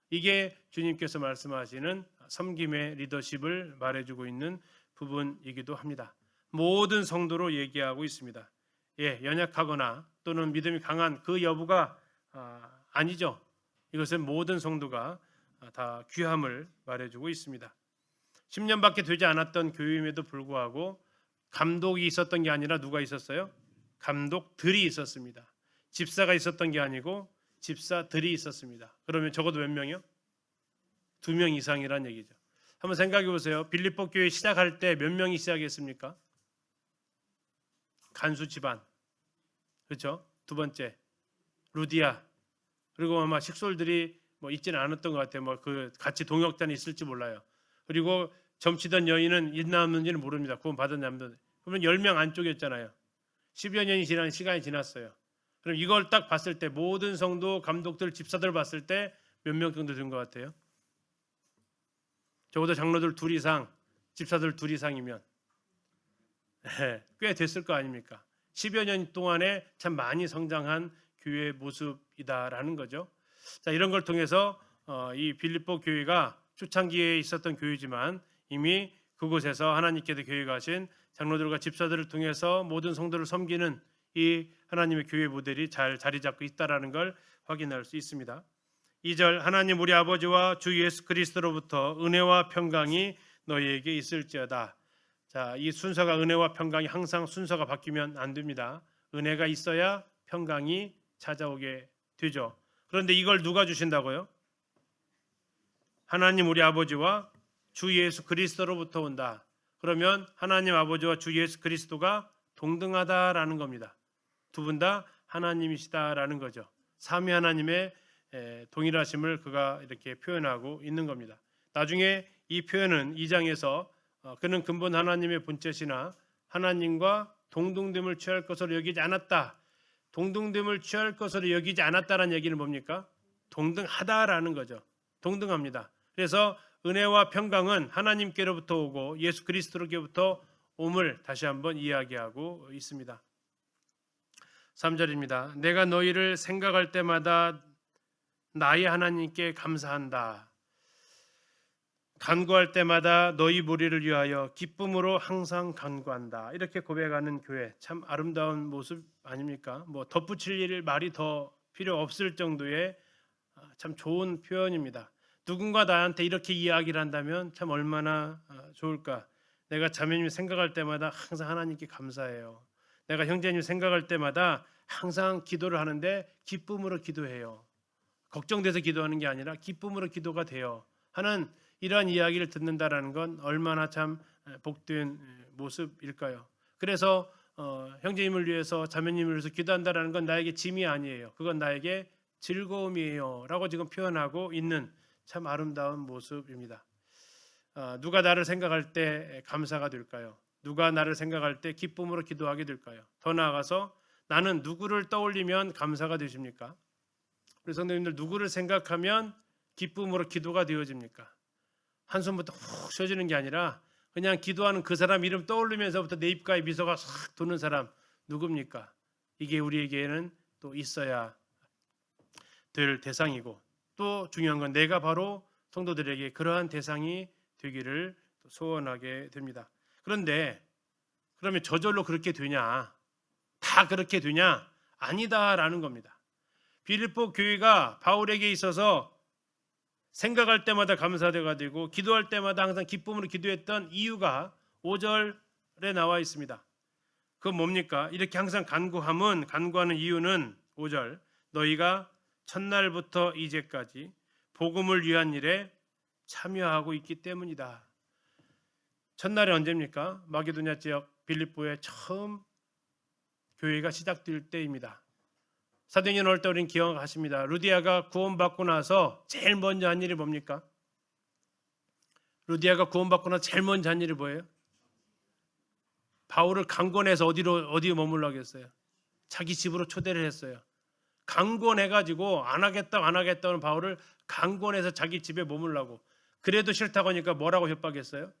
이게 주님께서 말씀하시는 섬김의 리더십을 말해주고 있는 부분이기도 합니다. 모든 성도로 얘기하고 있습니다. 연약하거나 또는 믿음이 강한 그 여부가 아니죠. 이것은 모든 성도가 다 귀함을 말해주고 있습니다. 10년밖에 되지 않았던 교회임에도 불구하고 감독이 있었던 게 아니라 누가 있었어요? 감독들이 있었습니다. 집사가 있었던 게 아니고 집사들이 있었습니다. 그러면 적어도 몇 명이요? 2명 이상이란 얘기죠. 한번 생각해 보세요. 빌립보 교회 시작할 때 몇 명이 시작했습니까? 간수 집안, 그렇죠? 두 번째 루디아, 그리고 아마 식솔들이 있지는 않았던 것 같아요. 그 같이 동역자는 있을지 몰라요. 그리고 점치던 여인은 있나 없는지는 모릅니다. 구원 받았냐 없는지. 그러면 10명 안쪽이었잖아요. 10여 년이 지난 시간이 지났어요. 그럼 이걸 딱 봤을 때 모든 성도, 감독들, 집사들 봤을 때 몇 명 정도 된 것 같아요? 적어도 장로들 2 이상, 집사들 2 이상이면 꽤 됐을 거 아닙니까? 10여 년 동안에 참 많이 성장한 교회의 모습이다라는 거죠. 자, 이런 걸 통해서 이 빌립보 교회가 초창기에 있었던 교회지만 이미 그곳에서 하나님께서 교회가 하신 장로들과 집사들을 통해서 모든 성도를 섬기는 이 하나님의 교회 모델이 잘 자리 잡고 있다라는 걸 확인할 수 있습니다. 2절 하나님 우리 아버지와 주 예수 그리스도로부터 은혜와 평강이 너희에게 있을지어다. 자, 이 순서가 은혜와 평강이 항상 순서가 바뀌면 안 됩니다. 은혜가 있어야 평강이 찾아오게 되죠. 그런데 이걸 누가 주신다고요? 하나님 우리 아버지와 주 예수 그리스도로부터 온다. 그러면 하나님 아버지와 주 예수 그리스도가 동등하다라는 겁니다. 두 분 다 하나님이시다라는 거죠. 삼위 하나님의 동일하심을 그가 이렇게 표현하고 있는 겁니다. 나중에 이 표현은 2장에서 그는 근본 하나님의 본체시나 하나님과 동등됨을 취할 것으로 여기지 않았다. 동등됨을 취할 것으로 여기지 않았다라는 얘기는 뭡니까? 동등하다라는 거죠. 동등합니다. 그래서 은혜와 평강은 하나님께로부터 오고 예수 그리스도로부터 옴을 다시 한번 이야기하고 있습니다. 3절입니다. 내가 너희를 생각할 때마다 나의 하나님께 감사한다. 간구할 때마다 너희 무리를 위하여 기쁨으로 항상 간구한다. 이렇게 고백하는 교회, 참 아름다운 모습 아닙니까? 뭐 덧붙일 일 말이 더 필요 없을 정도의 참 좋은 표현입니다. 누군가 나한테 이렇게 이야기를 한다면 참 얼마나 좋을까. 내가 자매님 생각할 때마다 항상 하나님께 감사해요. 내가 형제님 생각할 때마다 항상 기도를 하는데 기쁨으로 기도해요. 걱정돼서 기도하는 게 아니라 기쁨으로 기도가 돼요 하는 이러한 이야기를 듣는다라는 건 얼마나 참 복된 모습일까요? 그래서 형제님을 위해서 자매님을 위해서 기도한다라는 건 나에게 짐이 아니에요. 그건 나에게 즐거움이에요 라고 지금 표현하고 있는 참 아름다운 모습입니다. 누가 나를 생각할 때 감사가 될까요? 누가 나를 생각할 때 기쁨으로 기도하게 될까요? 더 나아가서 나는 누구를 떠올리면 감사가 되십니까? 우리 성도님들 누구를 생각하면 기쁨으로 기도가 되어집니까? 한숨부터 훅 쉬어지는 게 아니라 그냥 기도하는 그 사람 이름 떠올리면서부터 내 입가에 미소가 싹 도는 사람 누굽니까? 이게 우리에게는 또 있어야 될 대상이고 또 중요한 건 내가 바로 성도들에게 그러한 대상이 되기를 소원하게 됩니다. 그런데 그러면 저절로 그렇게 되냐? 다 그렇게 되냐? 아니다라는 겁니다. 빌립보 교회가 바울에게 있어서 생각할 때마다 감사가 되고 기도할 때마다 항상 기쁨으로 기도했던 이유가 5절에 나와 있습니다. 그건 뭡니까? 이렇게 항상 간구하는 이유는 5절 너희가 첫날부터 이제까지 복음을 위한 일에 참여하고 있기 때문이다. 첫날이 언제입니까? 마게도냐 지역 빌립보에 처음 교회가 시작될 때입니다. 사도행전 올 때 우리는 기억하십니다. 루디아가 구원받고 나서 제일 먼저 한 일이 뭡니까? 루디아가 구원받고 나서 제일 먼저 한 일이 뭐예요? 바울을 강권해서 어디에 머물러 하겠어요? 자기 집으로 초대를 했어요. 강권해가지고 안 하겠다는 바울을 강권해서 자기 집에 머물라고. 그래도 싫다고 하니까 뭐라고 협박했어요?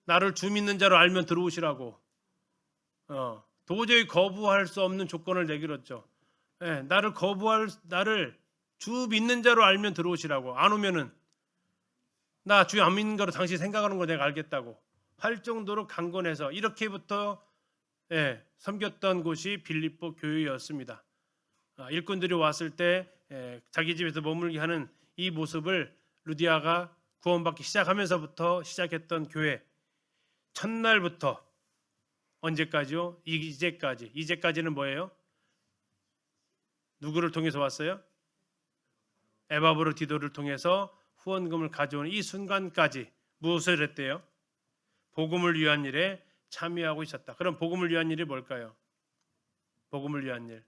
나를 주 믿는 자로 알면 들어오시라고. 도저히 거부할 수 없는 조건을 내걸었죠. 나를 주 믿는 자로 알면 들어오시라고. 안 오면은 나 주 안 믿는 거로 당신 생각하는 거 내가 알겠다고 할 정도로 강권해서 이렇게부터 섬겼던 곳이 빌립보 교회였습니다. 일꾼들이 왔을 때 자기 집에서 머물게 하는 이 모습을 루디아가 구원받기 시작하면서부터 시작했던 교회. 첫날부터 언제까지요? 이제까지는 뭐예요? 누구를 통해서 왔어요? 에바브로디도를 통해서 후원금을 가져오는 이 순간까지 무엇을 했대요? 복음을 위한 일에 참여하고 있었다. 그럼 복음을 위한 일이 뭘까요? 복음을 위한 일.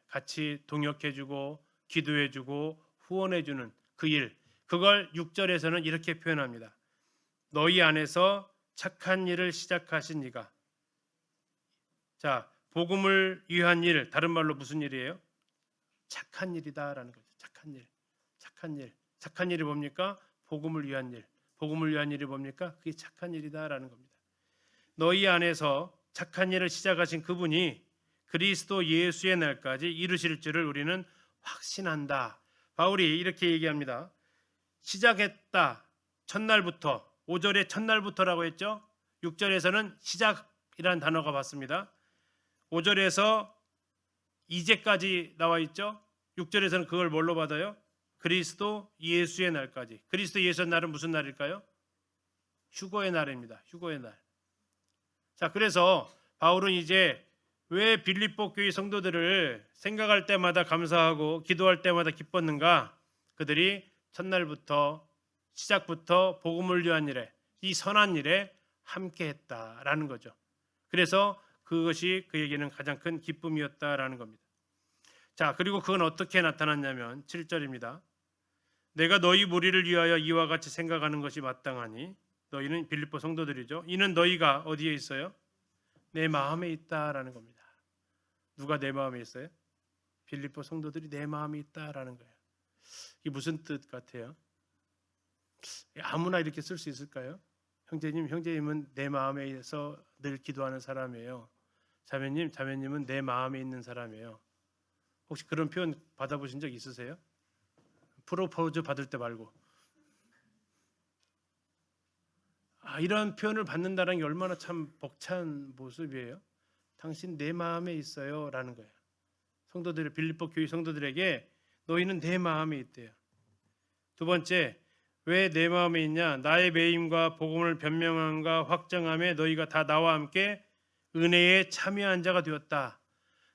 같이 동역해주고 기도해주고 후원해주는 그 일. 그걸 6절에서는 이렇게 표현합니다. 너희 안에서 착한 일을 시작하신 이가. 자, 복음을 위한 일, 다른 말로 무슨 일이에요? 착한 일이다라는 거죠. 착한 일이 뭡니까? 복음을 위한 일. 복음을 위한 일이 뭡니까? 그게 착한 일이다라는 겁니다. 너희 안에서 착한 일을 시작하신 그분이 그리스도 예수의 날까지 이루실 줄을 우리는 확신한다. 바울이 이렇게 얘기합니다. 시작했다. 첫날부터. 5절에 첫날부터라고 했죠. 6절에서는 시작이라는 단어가 봤습니다. 5절에서 이제까지 나와 있죠. 6절에서는 그걸 뭘로 받아요? 그리스도 예수의 날까지. 그리스도 예수의 날은 무슨 날일까요? 휴거의 날입니다. 휴거의 날. 자, 그래서 바울은 이제 왜 빌립보 교회 성도들을 생각할 때마다 감사하고 기도할 때마다 기뻤는가? 그들이 첫날부터 시작부터 복음을 위한 일에 이 선한 일에 함께했다라는 거죠. 그래서 그것이 그에게는 가장 큰 기쁨이었다라는 겁니다. 자, 그리고 그건 어떻게 나타났냐면 7절입니다. 내가 너희 무리를 위하여 이와 같이 생각하는 것이 마땅하니 너희는 빌립보 성도들이죠. 이는 너희가 어디에 있어요? 내 마음에 있다라는 겁니다. 누가 내 마음에 있어요? 빌립보 성도들이 내 마음에 있다라는 거예요. 이게 무슨 뜻 같아요? 아무나 이렇게 쓸 수 있을까요? 형제님은 내 마음에서 늘 기도하는 사람이에요. 자매님은 내 마음에 있는 사람이에요. 혹시 그런 표현 받아보신 적 있으세요? 프로포즈 받을 때 말고. 이런 표현을 받는다는 게 얼마나 참 벅찬 모습이에요. 당신 내 마음에 있어요 라는 거예요. 빌립보 교회 성도들에게 너희는 내 마음에 있대요. 두 번째, 왜 내 마음에 있냐? 나의 매임과 복음을 변명함과 확정함에 너희가 다 나와 함께 은혜에 참여한 자가 되었다.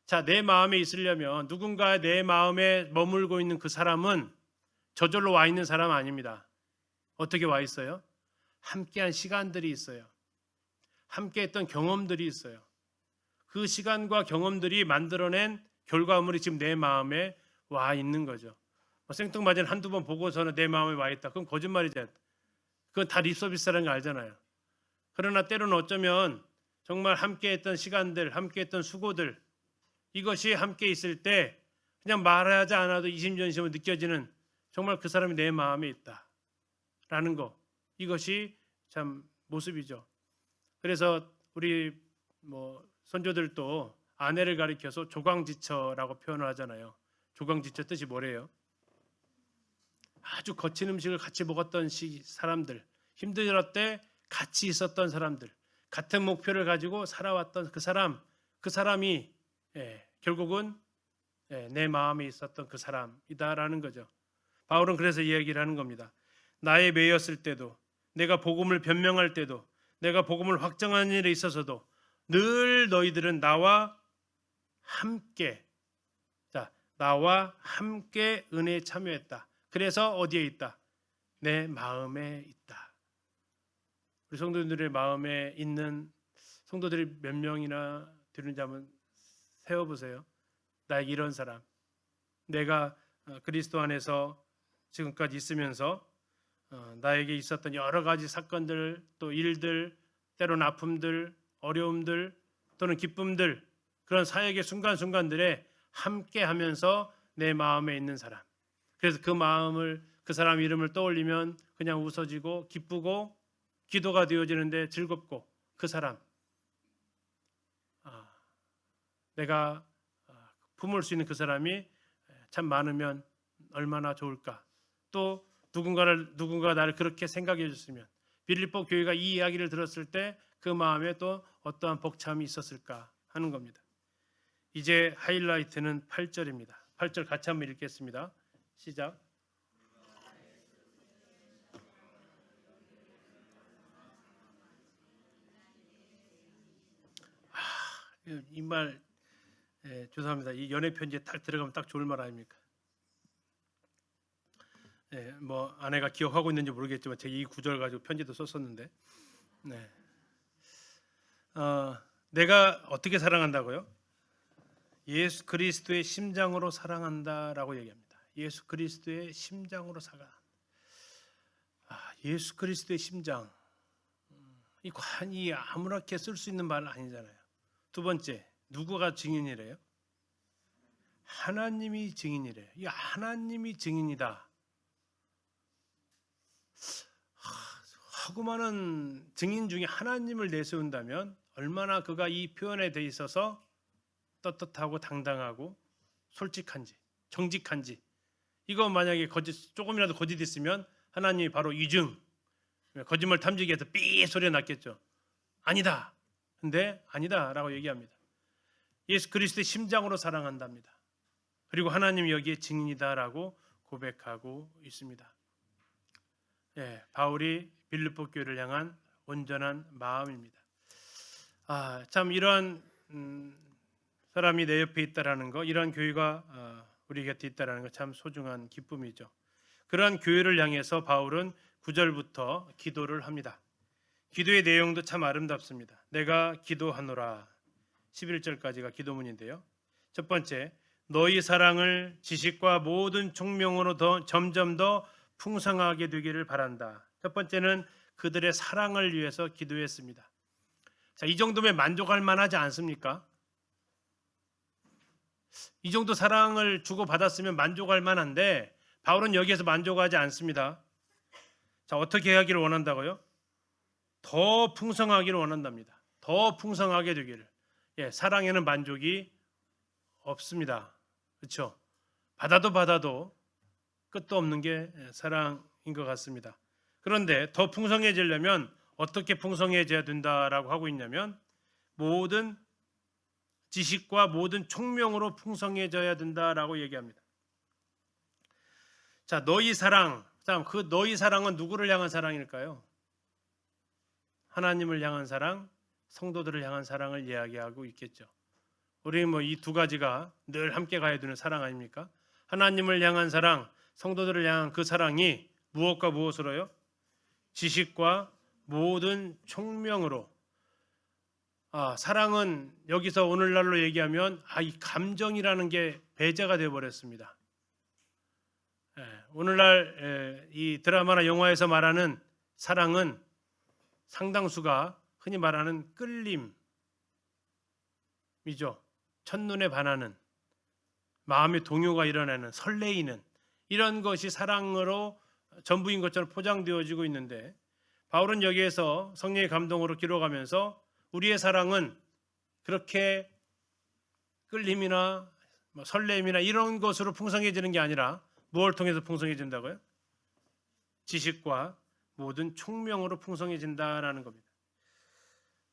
자, 내 마음에 있으려면 누군가 내 마음에 머물고 있는 그 사람은 저절로 와 있는 사람 아닙니다. 어떻게 와 있어요? 함께한 시간들이 있어요. 함께했던 경험들이 있어요. 그 시간과 경험들이 만들어낸 결과물이 지금 내 마음에 와 있는 거죠. 생뚱맞은 한두 번 보고서는 내 마음에 와 있다. 그건 거짓말이죠. 그건 다 립서비스라는 거 알잖아요. 그러나 때로는 어쩌면 정말 함께했던 시간들, 함께했던 수고들, 이것이 함께 있을 때 그냥 말하지 않아도 이심전심으로 느껴지는 정말 그 사람이 내 마음에 있다라는 거, 이것이 참 모습이죠. 그래서 우리 선조들도 아내를 가리켜서 조광지처라고 표현을 하잖아요. 조광지처 뜻이 뭐래요? 아주 거친 음식을 같이 먹었던 사람들, 힘들 때 같이 있었던 사람들, 같은 목표를 가지고 살아왔던 그 사람이 결국은 내 마음에 있었던 그 사람이다라는 거죠. 바울은 그래서 이야기를 하는 겁니다. 나에 매였을 때도, 내가 복음을 변명할 때도, 내가 복음을 확정하는 일에 있어서도 늘 너희들은 나와 함께 은혜에 참여했다. 그래서 어디에 있다? 내 마음에 있다. 우리 성도들의 마음에 있는 성도들이 몇 명이나 되는지 한번 세어보세요. 나에게 이런 사람, 내가 그리스도 안에서 지금까지 있으면서 나에게 있었던 여러 가지 사건들, 또 일들, 때로는 아픔들, 어려움들, 또는 기쁨들, 그런 사역의 순간순간들에 함께하면서 내 마음에 있는 사람. 그래서 그 사람 이름을 떠올리면 그냥 웃어지고 기쁘고 기도가 되어지는데 즐겁고, 그 사람, 내가 품을 수 있는 그 사람이 참 많으면 얼마나 좋을까. 또 누군가 나를 그렇게 생각해 줬으면, 빌립보 교회가 이 이야기를 들었을 때 그 마음에 또 어떠한 벅참이 있었을까 하는 겁니다. 이제 하이라이트는 8절입니다. 8절 같이 한번 읽겠습니다. 시작. 이 말 죄송합니다. 이 연애 편지에 딱 들어가면 딱 좋을 말 아닙니까? 아내가 기억하고 있는지 모르겠지만 제가 이 구절 가지고 편지도 썼었는데, 내가 어떻게 사랑한다고요? 예수 그리스도의 심장으로 사랑한다라고 얘기합니다. 예수 그리스도의 심장으로 예수 그리스도의 심장. 이 관이 아무렇게 쓸 수 있는 말 아니잖아요. 두 번째, 누구가 증인이래요? 하나님이 증인이래요. 이 하나님이 증인이다 하고 많은 증인 중에 하나님을 내세운다면 얼마나 그가 이 표현에 대 있어서 떳떳하고 당당하고 솔직한지, 정직한지. 이거 만약에 조금이라도 거짓 있으면 하나님이 바로 이증, 거짓말 탐지기에서 삐 소리가 났겠죠. 아니다. 근데 아니다라고 얘기합니다. 예수 그리스도의 심장으로 사랑한답니다. 그리고 하나님이 여기에 증인이다라고 고백하고 있습니다. 바울이 빌립보 교회를 향한 온전한 마음입니다. 참 이러한 사람이 내 옆에 있다라는 거, 이러한 교회가 우리 곁에 있다라는 거 참 소중한 기쁨이죠. 그러한 교회를 향해서 바울은 9절부터 기도를 합니다. 기도의 내용도 참 아름답습니다. 내가 기도하노라. 11절까지가 기도문인데요. 첫 번째, 너희 사랑을 지식과 모든 총명으로 점점 더 풍성하게 되기를 바란다. 첫 번째는 그들의 사랑을 위해서 기도했습니다. 자, 이 정도면 만족할 만하지 않습니까? 이 정도 사랑을 주고받았으면 만족할 만한데 바울은 여기에서 만족하지 않습니다. 자, 어떻게 하기를 원한다고요? 더 풍성하기를 원한답니다. 더 풍성하게 되기를. 사랑에는 만족이 없습니다. 그렇죠? 받아도 끝도 없는 게 사랑인 것 같습니다. 그런데 더 풍성해지려면 어떻게 풍성해져야 된다라고 하고 있냐면 모든 지식과 모든 총명으로 풍성해져야 된다라고 얘기합니다. 자, 너희 사랑. 그 너희 사랑은 누구를 향한 사랑일까요? 하나님을 향한 사랑, 성도들을 향한 사랑을 이야기하고 있겠죠. 우리 이 두 가지가 늘 함께 가야 되는 사랑 아닙니까? 하나님을 향한 사랑, 성도들을 향한 그 사랑이 무엇과 무엇으로요? 지식과 모든 총명으로. 사랑은 여기서 오늘날로 얘기하면 이 감정이라는 게 배제가 되어 버렸습니다. 오늘날 이 드라마나 영화에서 말하는 사랑은 상당수가 흔히 말하는 끌림이죠. 첫눈에 반하는, 마음의 동요가 일어나는, 설레이는 이런 것이 사랑으로 전부인 것처럼 포장되어지고 있는데 바울은 여기에서 성령의 감동으로 기록하면서 우리의 사랑은 그렇게 끌림이나 설렘이나 이런 것으로 풍성해지는 게 아니라 무엇을 통해서 풍성해진다고요? 지식과 모든 총명으로 풍성해진다라는 겁니다.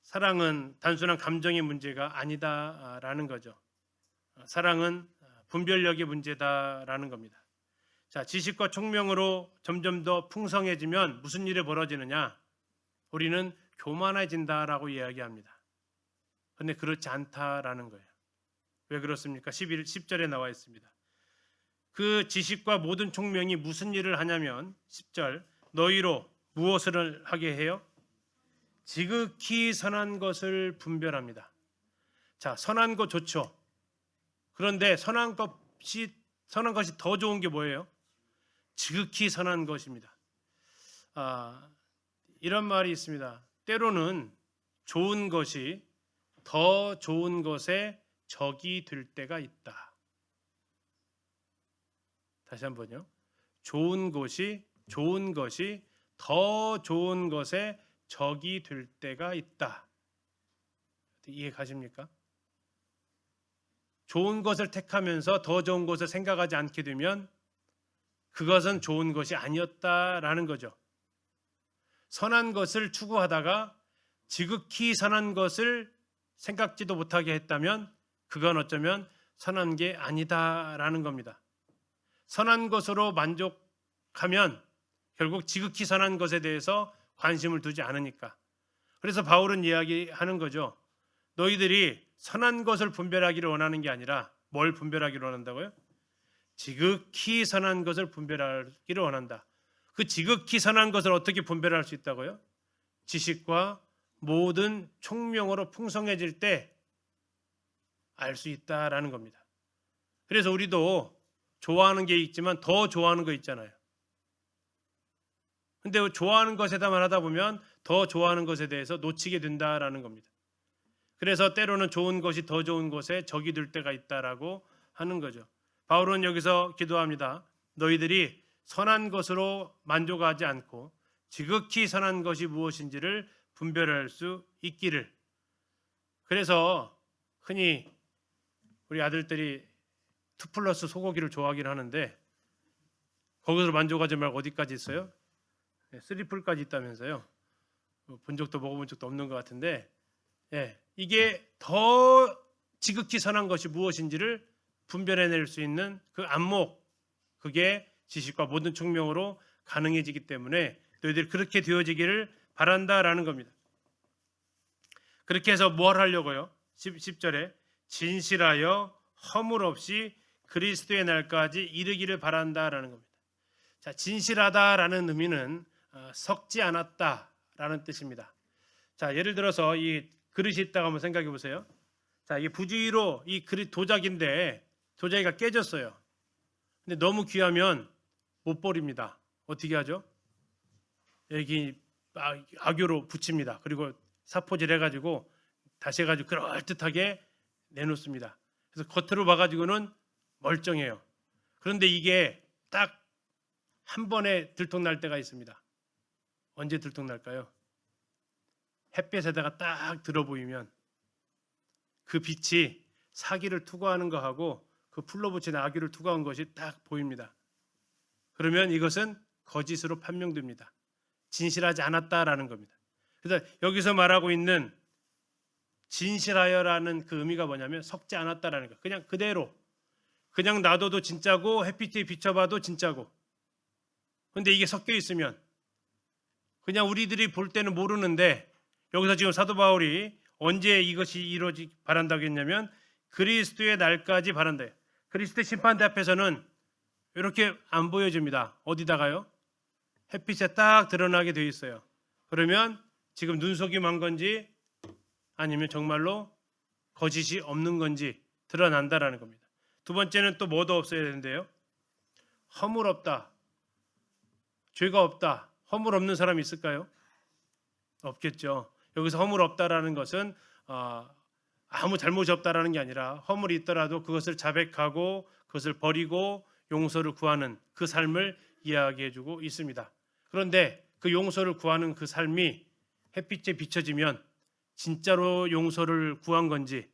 사랑은 단순한 감정의 문제가 아니다라는 거죠. 사랑은 분별력의 문제다라는 겁니다. 자, 지식과 총명으로 점점 더 풍성해지면 무슨 일이 벌어지느냐? 우리는 교만해진다라고 이야기합니다. 그런데 그렇지 않다라는 거예요. 왜 그렇습니까? 10절에 나와 있습니다. 그 지식과 모든 총명이 무슨 일을 하냐면 10절 너희로 무엇을 하게 해요? 지극히 선한 것을 분별합니다. 자, 선한 것 좋죠. 그런데 선한 것이 더 좋은 게 뭐예요? 지극히 선한 것입니다. 이런 말이 있습니다. 때로는 좋은 것이 더 좋은 것에 적이 될 때가 있다. 다시 한번요. 좋은 것이 더 좋은 것에 적이 될 때가 있다. 이해 가십니까? 좋은 것을 택하면서 더 좋은 것을 생각하지 않게 되면 그것은 좋은 것이 아니었다라는 거죠. 선한 것을 추구하다가 지극히 선한 것을 생각지도 못하게 했다면 그건 어쩌면 선한 게 아니다라는 겁니다. 선한 것으로 만족하면 결국 지극히 선한 것에 대해서 관심을 두지 않으니까. 그래서 바울은 이야기하는 거죠. 너희들이 선한 것을 분별하기를 원하는 게 아니라 뭘 분별하기를 원한다고요? 지극히 선한 것을 분별하기를 원한다. 그 지극히 선한 것을 어떻게 분별할 수 있다고요? 지식과 모든 총명으로 풍성해질 때 알 수 있다라는 겁니다. 그래서 우리도 좋아하는 게 있지만 더 좋아하는 거 있잖아요. 근데 좋아하는 것에다만 하다 보면 더 좋아하는 것에 대해서 놓치게 된다라는 겁니다. 그래서 때로는 좋은 것이 더 좋은 것에 적이 될 때가 있다라고 하는 거죠. 바울은 여기서 기도합니다. 너희들이 선한 것으로 만족하지 않고 지극히 선한 것이 무엇인지를 분별할 수 있기를. 그래서 흔히 우리 아들들이 2+ 소고기를 좋아하긴 하는데 거기서 만족하지 말고 어디까지 있어요? 3풀까지 있다면서요. 본 적도 먹어본 적도 없는 것 같은데 이게 더 지극히 선한 것이 무엇인지를 분별해낼 수 있는 그 안목, 그게 지식과 모든 총명으로 가능해지기 때문에 너희들이 그렇게 되어지기를 바란다라는 겁니다. 그렇게 해서 뭘 하려고요? 10절에 진실하여 허물 없이 그리스도의 날까지 이르기를 바란다라는 겁니다. 자, 진실하다라는 의미는 섞지 않았다라는 뜻입니다. 자, 예를 들어서 이 그릇이 있다고 한번 생각해 보세요. 자, 이게 부지로 이 그릇 도자기인데 도자기가 깨졌어요. 근데 너무 귀하면 못 버립니다. 어떻게 하죠? 여기 악교로 붙입니다. 그리고 사포질 해가지고 다시 해가지고 그럴듯하게 내놓습니다. 그래서 겉으로 봐가지고는 멀쩡해요. 그런데 이게 딱 한 번에 들통날 때가 있습니다. 언제 들통날까요? 햇볕에다가 딱 들어 보이면 그 빛이 사기를 투구하는 거하고 그 풀로 붙인 아기를 투구한 것이 딱 보입니다. 그러면 이것은 거짓으로 판명됩니다. 진실하지 않았다라는 겁니다. 그래서 여기서 말하고 있는 진실하여라는 그 의미가 뭐냐면 섞지 않았다라는 거. 그냥 그대로 그냥 놔둬도 진짜고 햇빛에 비춰봐도 진짜고. 근데 이게 섞여 있으면 그냥 우리들이 볼 때는 모르는데 여기서 지금 사도 바울이 언제 이것이 이루어지기 바란다고 했냐면 그리스도의 날까지 바란다. 그리스도의 심판대 앞에서는 이렇게 안 보여집니다. 어디다가요? 햇빛에 딱 드러나게 되어 있어요. 그러면 지금 눈속임한 건지 아니면 정말로 거짓이 없는 건지 드러난다라는 겁니다. 두 번째는 또 뭐도 없어야 되는데요. 허물 없다. 죄가 없다. 허물 없는 사람이 있을까요? 없겠죠. 여기서 허물 없다라는 것은 아무 잘못이 없다라는 게 아니라 허물이 있더라도 그것을 자백하고 그것을 버리고 용서를 구하는 그 삶을 이야기해주고 있습니다. 그런데 그 용서를 구하는 그 삶이 햇빛에 비춰지면 진짜로 용서를 구한 건지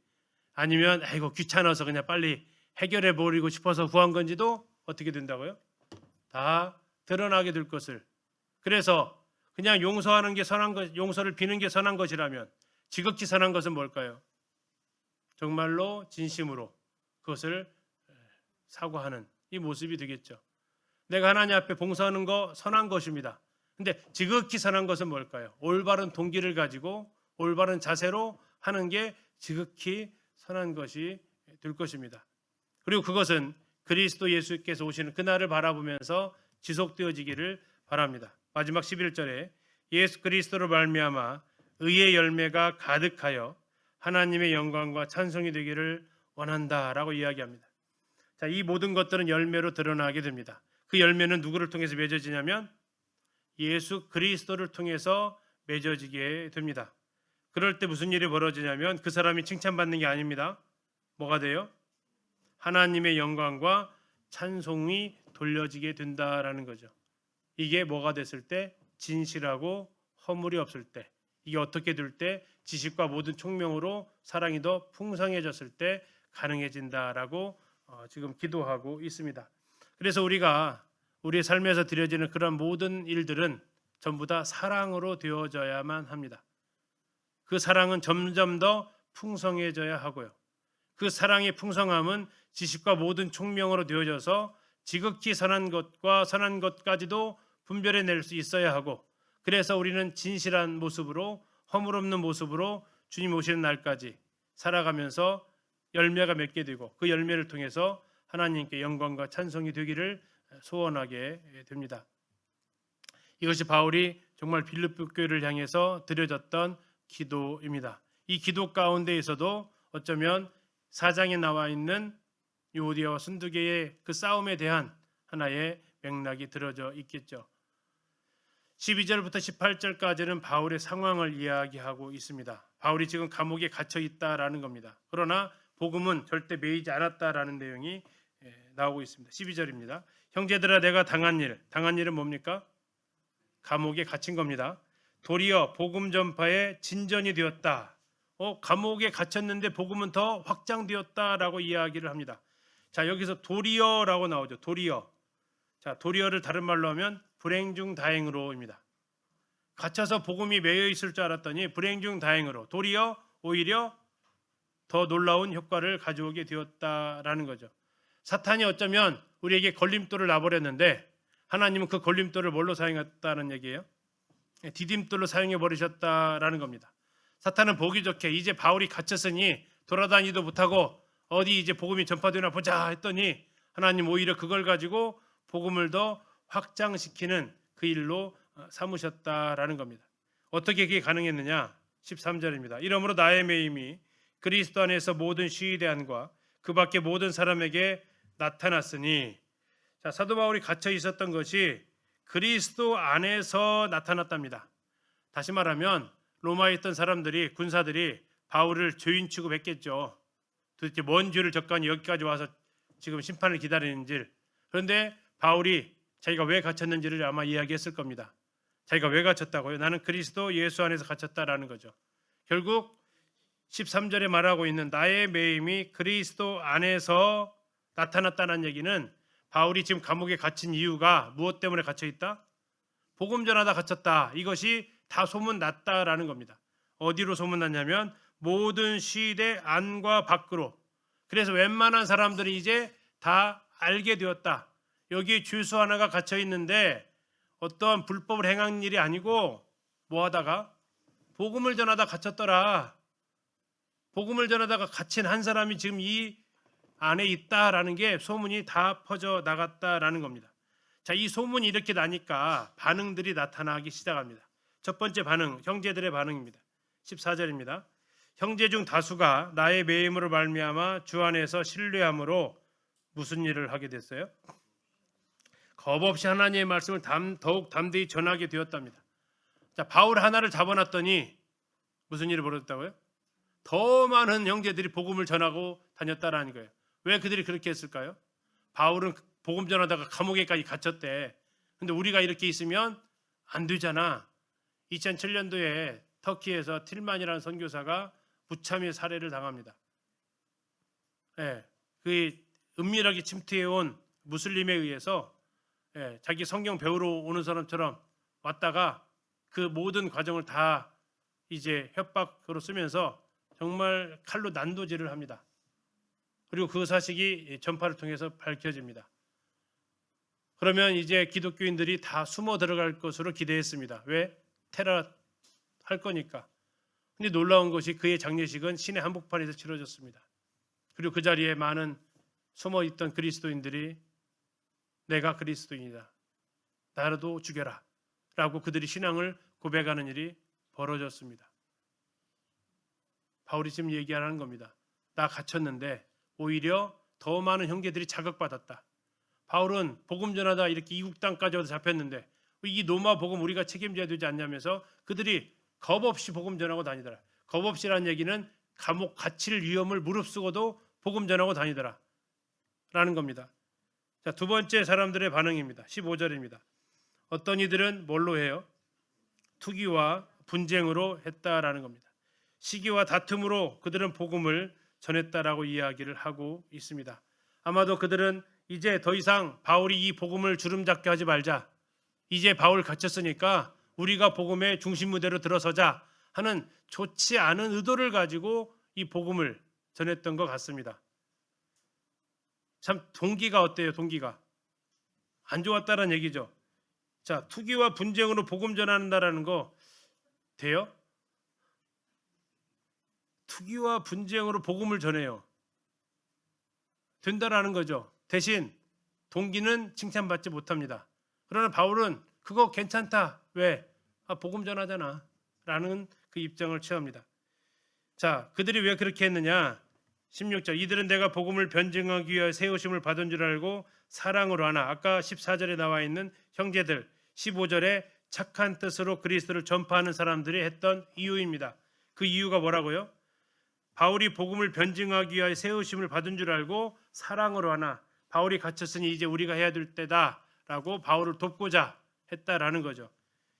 아니면 아이고 귀찮아서 그냥 빨리 해결해 버리고 싶어서 구한 건지도 어떻게 된다고요? 다 드러나게 될 것을. 그래서 그냥 용서하는 게 선한 것, 용서를 비는 게 선한 것이라면 지극히 선한 것은 뭘까요? 정말로 진심으로 그것을 사과하는 이 모습이 되겠죠. 내가 하나님 앞에 봉사하는 거 선한 것입니다. 근데 지극히 선한 것은 뭘까요? 올바른 동기를 가지고 올바른 자세로 하는 게 지극히 선한 것이 될 것입니다. 그리고 그것은 그리스도 예수께서 오시는 그날을 바라보면서 지속되어지기를 바랍니다. 마지막 11절에 예수 그리스도로 말미암아 의의 열매가 가득하여 하나님의 영광과 찬송이 되기를 원한다라고 이야기합니다. 자, 이 모든 것들은 열매로 드러나게 됩니다. 그 열매는 누구를 통해서 맺어지냐면 예수 그리스도를 통해서 맺어지게 됩니다. 그럴 때 무슨 일이 벌어지냐면 그 사람이 칭찬받는 게 아닙니다. 뭐가 돼요? 하나님의 영광과 찬송이 돌려지게 된다라는 거죠. 이게 뭐가 됐을 때? 진실하고 허물이 없을 때. 이게 어떻게 될 때? 지식과 모든 총명으로 사랑이 더 풍성해졌을 때 가능해진다라고 지금 기도하고 있습니다. 그래서 우리가 우리의 삶에서 드려지는 그런 모든 일들은 전부 다 사랑으로 되어져야만 합니다. 그 사랑은 점점 더 풍성해져야 하고요. 그 사랑의 풍성함은 지식과 모든 총명으로 되어져서 지극히 선한 것과 선한 것까지도 분별해낼 수 있어야 하고, 그래서 우리는 진실한 모습으로 허물 없는 모습으로 주님 오시는 날까지 살아가면서 열매가 맺게 되고 그 열매를 통해서 하나님께 영광과 찬송이 되기를 소원하게 됩니다. 이것이 바울이 정말 빌립보 교회를 향해서 드려졌던 기도입니다. 이 기도 가운데에서도 어쩌면 4장에 나와 있는 유오디아와 순두개의 그 싸움에 대한 하나의 맥락이 들어져 있겠죠. 12절부터 18절까지는 바울의 상황을 이야기하고 있습니다. 바울이 지금 감옥에 갇혀 있다라는 겁니다. 그러나 복음은 절대 매이지 않았다라는 내용이 나오고 있습니다. 12절입니다. 형제들아 내가 당한 일은 뭡니까? 감옥에 갇힌 겁니다. 도리어 복음 전파에 진전이 되었다. 감옥에 갇혔는데 복음은 더 확장되었다라고 이야기를 합니다. 자, 여기서 도리어라고 나오죠. 도리어. 자, 도리어를 다른 말로 하면 불행 중 다행으로입니다. 갇혀서 복음이 매여 있을 줄 알았더니 불행 중 다행으로 도리어 오히려 더 놀라운 효과를 가져오게 되었다라는 거죠. 사탄이 어쩌면 우리에게 걸림돌을 놔버렸는데 하나님은 그 걸림돌을 뭘로 사용했다는 얘기예요? 디딤돌로 사용해 버리셨다라는 겁니다. 사탄은 보기 좋게 이제 바울이 갇혔으니 돌아다니도 못하고 어디 이제 복음이 전파되나 보자 했더니 하나님 오히려 그걸 가지고 복음을 더 확장시키는 그 일로 삼으셨다라는 겁니다. 어떻게 그게 가능했느냐? 13절입니다. 이러므로 나의 매임이 그리스도 안에서 모든 시위대안과 그 밖에 모든 사람에게 나타났으니, 자, 사도 바울이 갇혀 있었던 것이 그리스도 안에서 나타났답니다. 다시 말하면 로마에 있던 사람들이, 군사들이 바울을 죄인 취급했겠죠. 도대체 뭔 죄를 졌거니 여기까지 와서 지금 심판을 기다리는지. 그런데 바울이 자기가 왜 갇혔는지를 아마 이야기했을 겁니다. 자기가 왜 갇혔다고요? 나는 그리스도 예수 안에서 갇혔다라는 거죠. 결국 13절에 말하고 있는 나의 매임이 그리스도 안에서 나타났다는 얘기는 바울이 지금 감옥에 갇힌 이유가 무엇 때문에 갇혀 있다? 복음 전하다 갇혔다. 이것이 다 소문났다라는 겁니다. 어디로 소문났냐면 모든 시대 안과 밖으로. 그래서 웬만한 사람들이 이제 다 알게 되었다. 여기 죄수 하나가 갇혀 있는데 어떠한 불법을 행한 일이 아니고 뭐 하다가 복음을 전하다 갇혔더라. 복음을 전하다가 갇힌 한 사람이 지금 이 안에 있다라는 게 소문이 다 퍼져 나갔다라는 겁니다. 자, 이 소문이 이렇게 나니까 반응들이 나타나기 시작합니다. 첫 번째 반응, 형제들의 반응입니다. 14절입니다. 형제 중 다수가 나의 매임으로 말미암아 주 안에서 신뢰함으로 무슨 일을 하게 됐어요? 겁없이 하나님의 말씀을 더욱 담대히 전하게 되었답니다. 자, 바울 하나를 잡아놨더니 무슨 일이 벌어졌다고요? 더 많은 형제들이 복음을 전하고 다녔다라는 거예요. 왜 그들이 그렇게 했을까요? 바울은 복음 전하다가 감옥에까지 갇혔대. 근데 우리가 이렇게 있으면 안 되잖아. 2007년도에 터키에서 틸만이라는 선교사가 무참히 살해를 당합니다. 그 은밀하게 침투해온 무슬림에 의해서 자기 성경 배우러 오는 사람처럼 왔다가 그 모든 과정을 다 이제 협박으로 쓰면서 정말 칼로 난도질을 합니다. 그리고 그 사실이 전파를 통해서 밝혀집니다. 그러면 이제 기독교인들이 다 숨어 들어갈 것으로 기대했습니다. 왜? 테러 할 거니까. 근데 놀라운 것이 그의 장례식은 시내 한복판에서 치러졌습니다. 그리고 그 자리에 많은 숨어 있던 그리스도인들이 내가 그리스도인이다. 나라도 죽여라. 라고 그들이 신앙을 고백하는 일이 벌어졌습니다. 바울이 지금 얘기하는 겁니다. 나 갇혔는데 오히려 더 많은 형제들이 자극받았다. 바울은 복음 전하다 이렇게 이국 땅까지 와서 잡혔는데 이 로마 복음 우리가 책임져야 되지 않냐면서 그들이 겁없이 복음 전하고 다니더라. 겁없이라는 얘기는 감옥 갇힐 위험을 무릅쓰고도 복음 전하고 다니더라 라는 겁니다. 자, 두 번째 사람들의 반응입니다. 15절입니다. 어떤 이들은 뭘로 해요? 투기와 분쟁으로 했다라는 겁니다. 시기와 다툼으로 그들은 복음을 전했다라고 이야기를 하고 있습니다. 아마도 그들은 이제 더 이상 바울이 이 복음을 주름잡게 하지 말자. 이제 바울 갇혔으니까 우리가 복음의 중심 무대로 들어서자 하는 좋지 않은 의도를 가지고 이 복음을 전했던 것 같습니다. 참 동기가 어때요? 동기가 안 좋았다는 얘기죠. 자, 투기와 분쟁으로 복음 전한다라는 거 돼요? 투기와 분쟁으로 복음을 전해요. 된다라는 거죠. 대신 동기는 칭찬받지 못합니다. 그러나 바울은 그거 괜찮다. 왜? 복음 전하잖아. 라는 그 입장을 취합니다. 자, 그들이 왜 그렇게 했느냐? 16절 이들은 내가 복음을 변증하기 위하여 세우심을 받은 줄 알고 사랑으로 하나. 아까 14절에 나와 있는 형제들 15절에 착한 뜻으로 그리스도를 전파하는 사람들이 했던 이유입니다. 그 이유가 뭐라고요? 바울이 복음을 변증하기 위하여 세우심을 받은 줄 알고 사랑으로 하나. 바울이 갇혔으니 이제 우리가 해야 될 때다라고 바울을 돕고자 했다라는 거죠.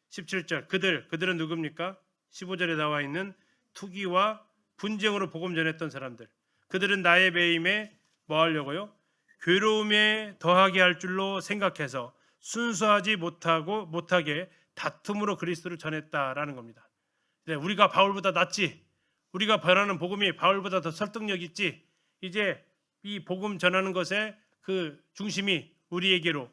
17절 그들은 누굽니까? 15절에 나와 있는 투기와 분쟁으로 복음 전했던 사람들. 그들은 나의 매임에 뭐 하려고요? 괴로움에 더하게 할 줄로 생각해서 순수하지 못하게 다툼으로 그리스도를 전했다라는 겁니다. 우리가 바울보다 낫지. 우리가 전하는 복음이 바울보다 더 설득력 있지. 이제 이 복음 전하는 것에 그 중심이 우리에게로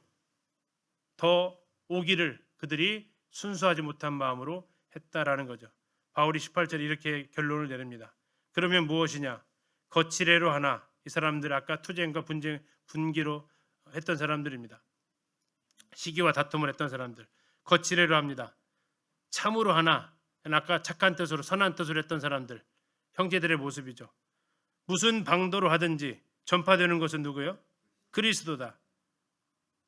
더 오기를 그들이 순수하지 못한 마음으로 했다라는 거죠. 바울이 18절에 이렇게 결론을 내립니다. 그러면 무엇이냐? 거칠애로 하나. 이 사람들 아까 투쟁과 분기로 했던 사람들입니다. 시기와 다툼을 했던 사람들. 거칠애로 합니다. 참으로 하나. 아까 착한 뜻으로 선한 뜻으로 했던 사람들. 형제들의 모습이죠. 무슨 방도로 하든지 전파되는 것은 누구요? 그리스도다.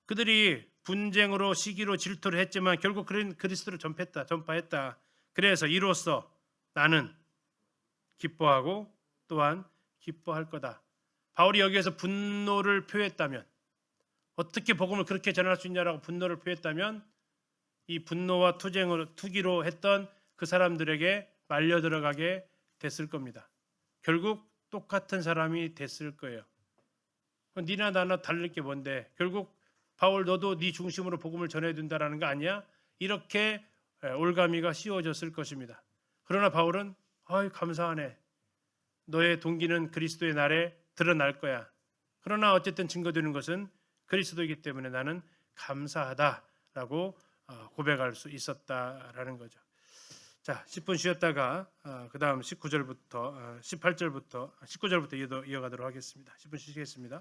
그들이 분쟁으로 시기로 질투를 했지만 결국 그리스도를 전파했다. 그래서 이로써 나는 기뻐하고 또한 기뻐할 거다. 바울이 여기에서 분노를 표했다면 어떻게 복음을 그렇게 전할 수 있냐라고 분노를 표했다면 이 분노와 투기로 했던 그 사람들에게 말려 들어가게 됐을 겁니다. 결국 똑같은 사람이 됐을 거예요. 니나 나나 다를 게 뭔데? 결국 바울 너도 네 중심으로 복음을 전해야 된다라는 거 아니야? 이렇게 올가미가 씌워졌을 것입니다. 그러나 바울은 감사하네. 너의 동기는 그리스도의 날에 드러날 거야. 그러나 어쨌든 증거되는 것은 그리스도이기 때문에 나는 감사하다라고 고백할 수 있었다라는 거죠. 자, 10분 쉬었다가 그다음 19절부터 18절부터 19절부터 이어가도록 하겠습니다. 10분 쉬시겠습니다.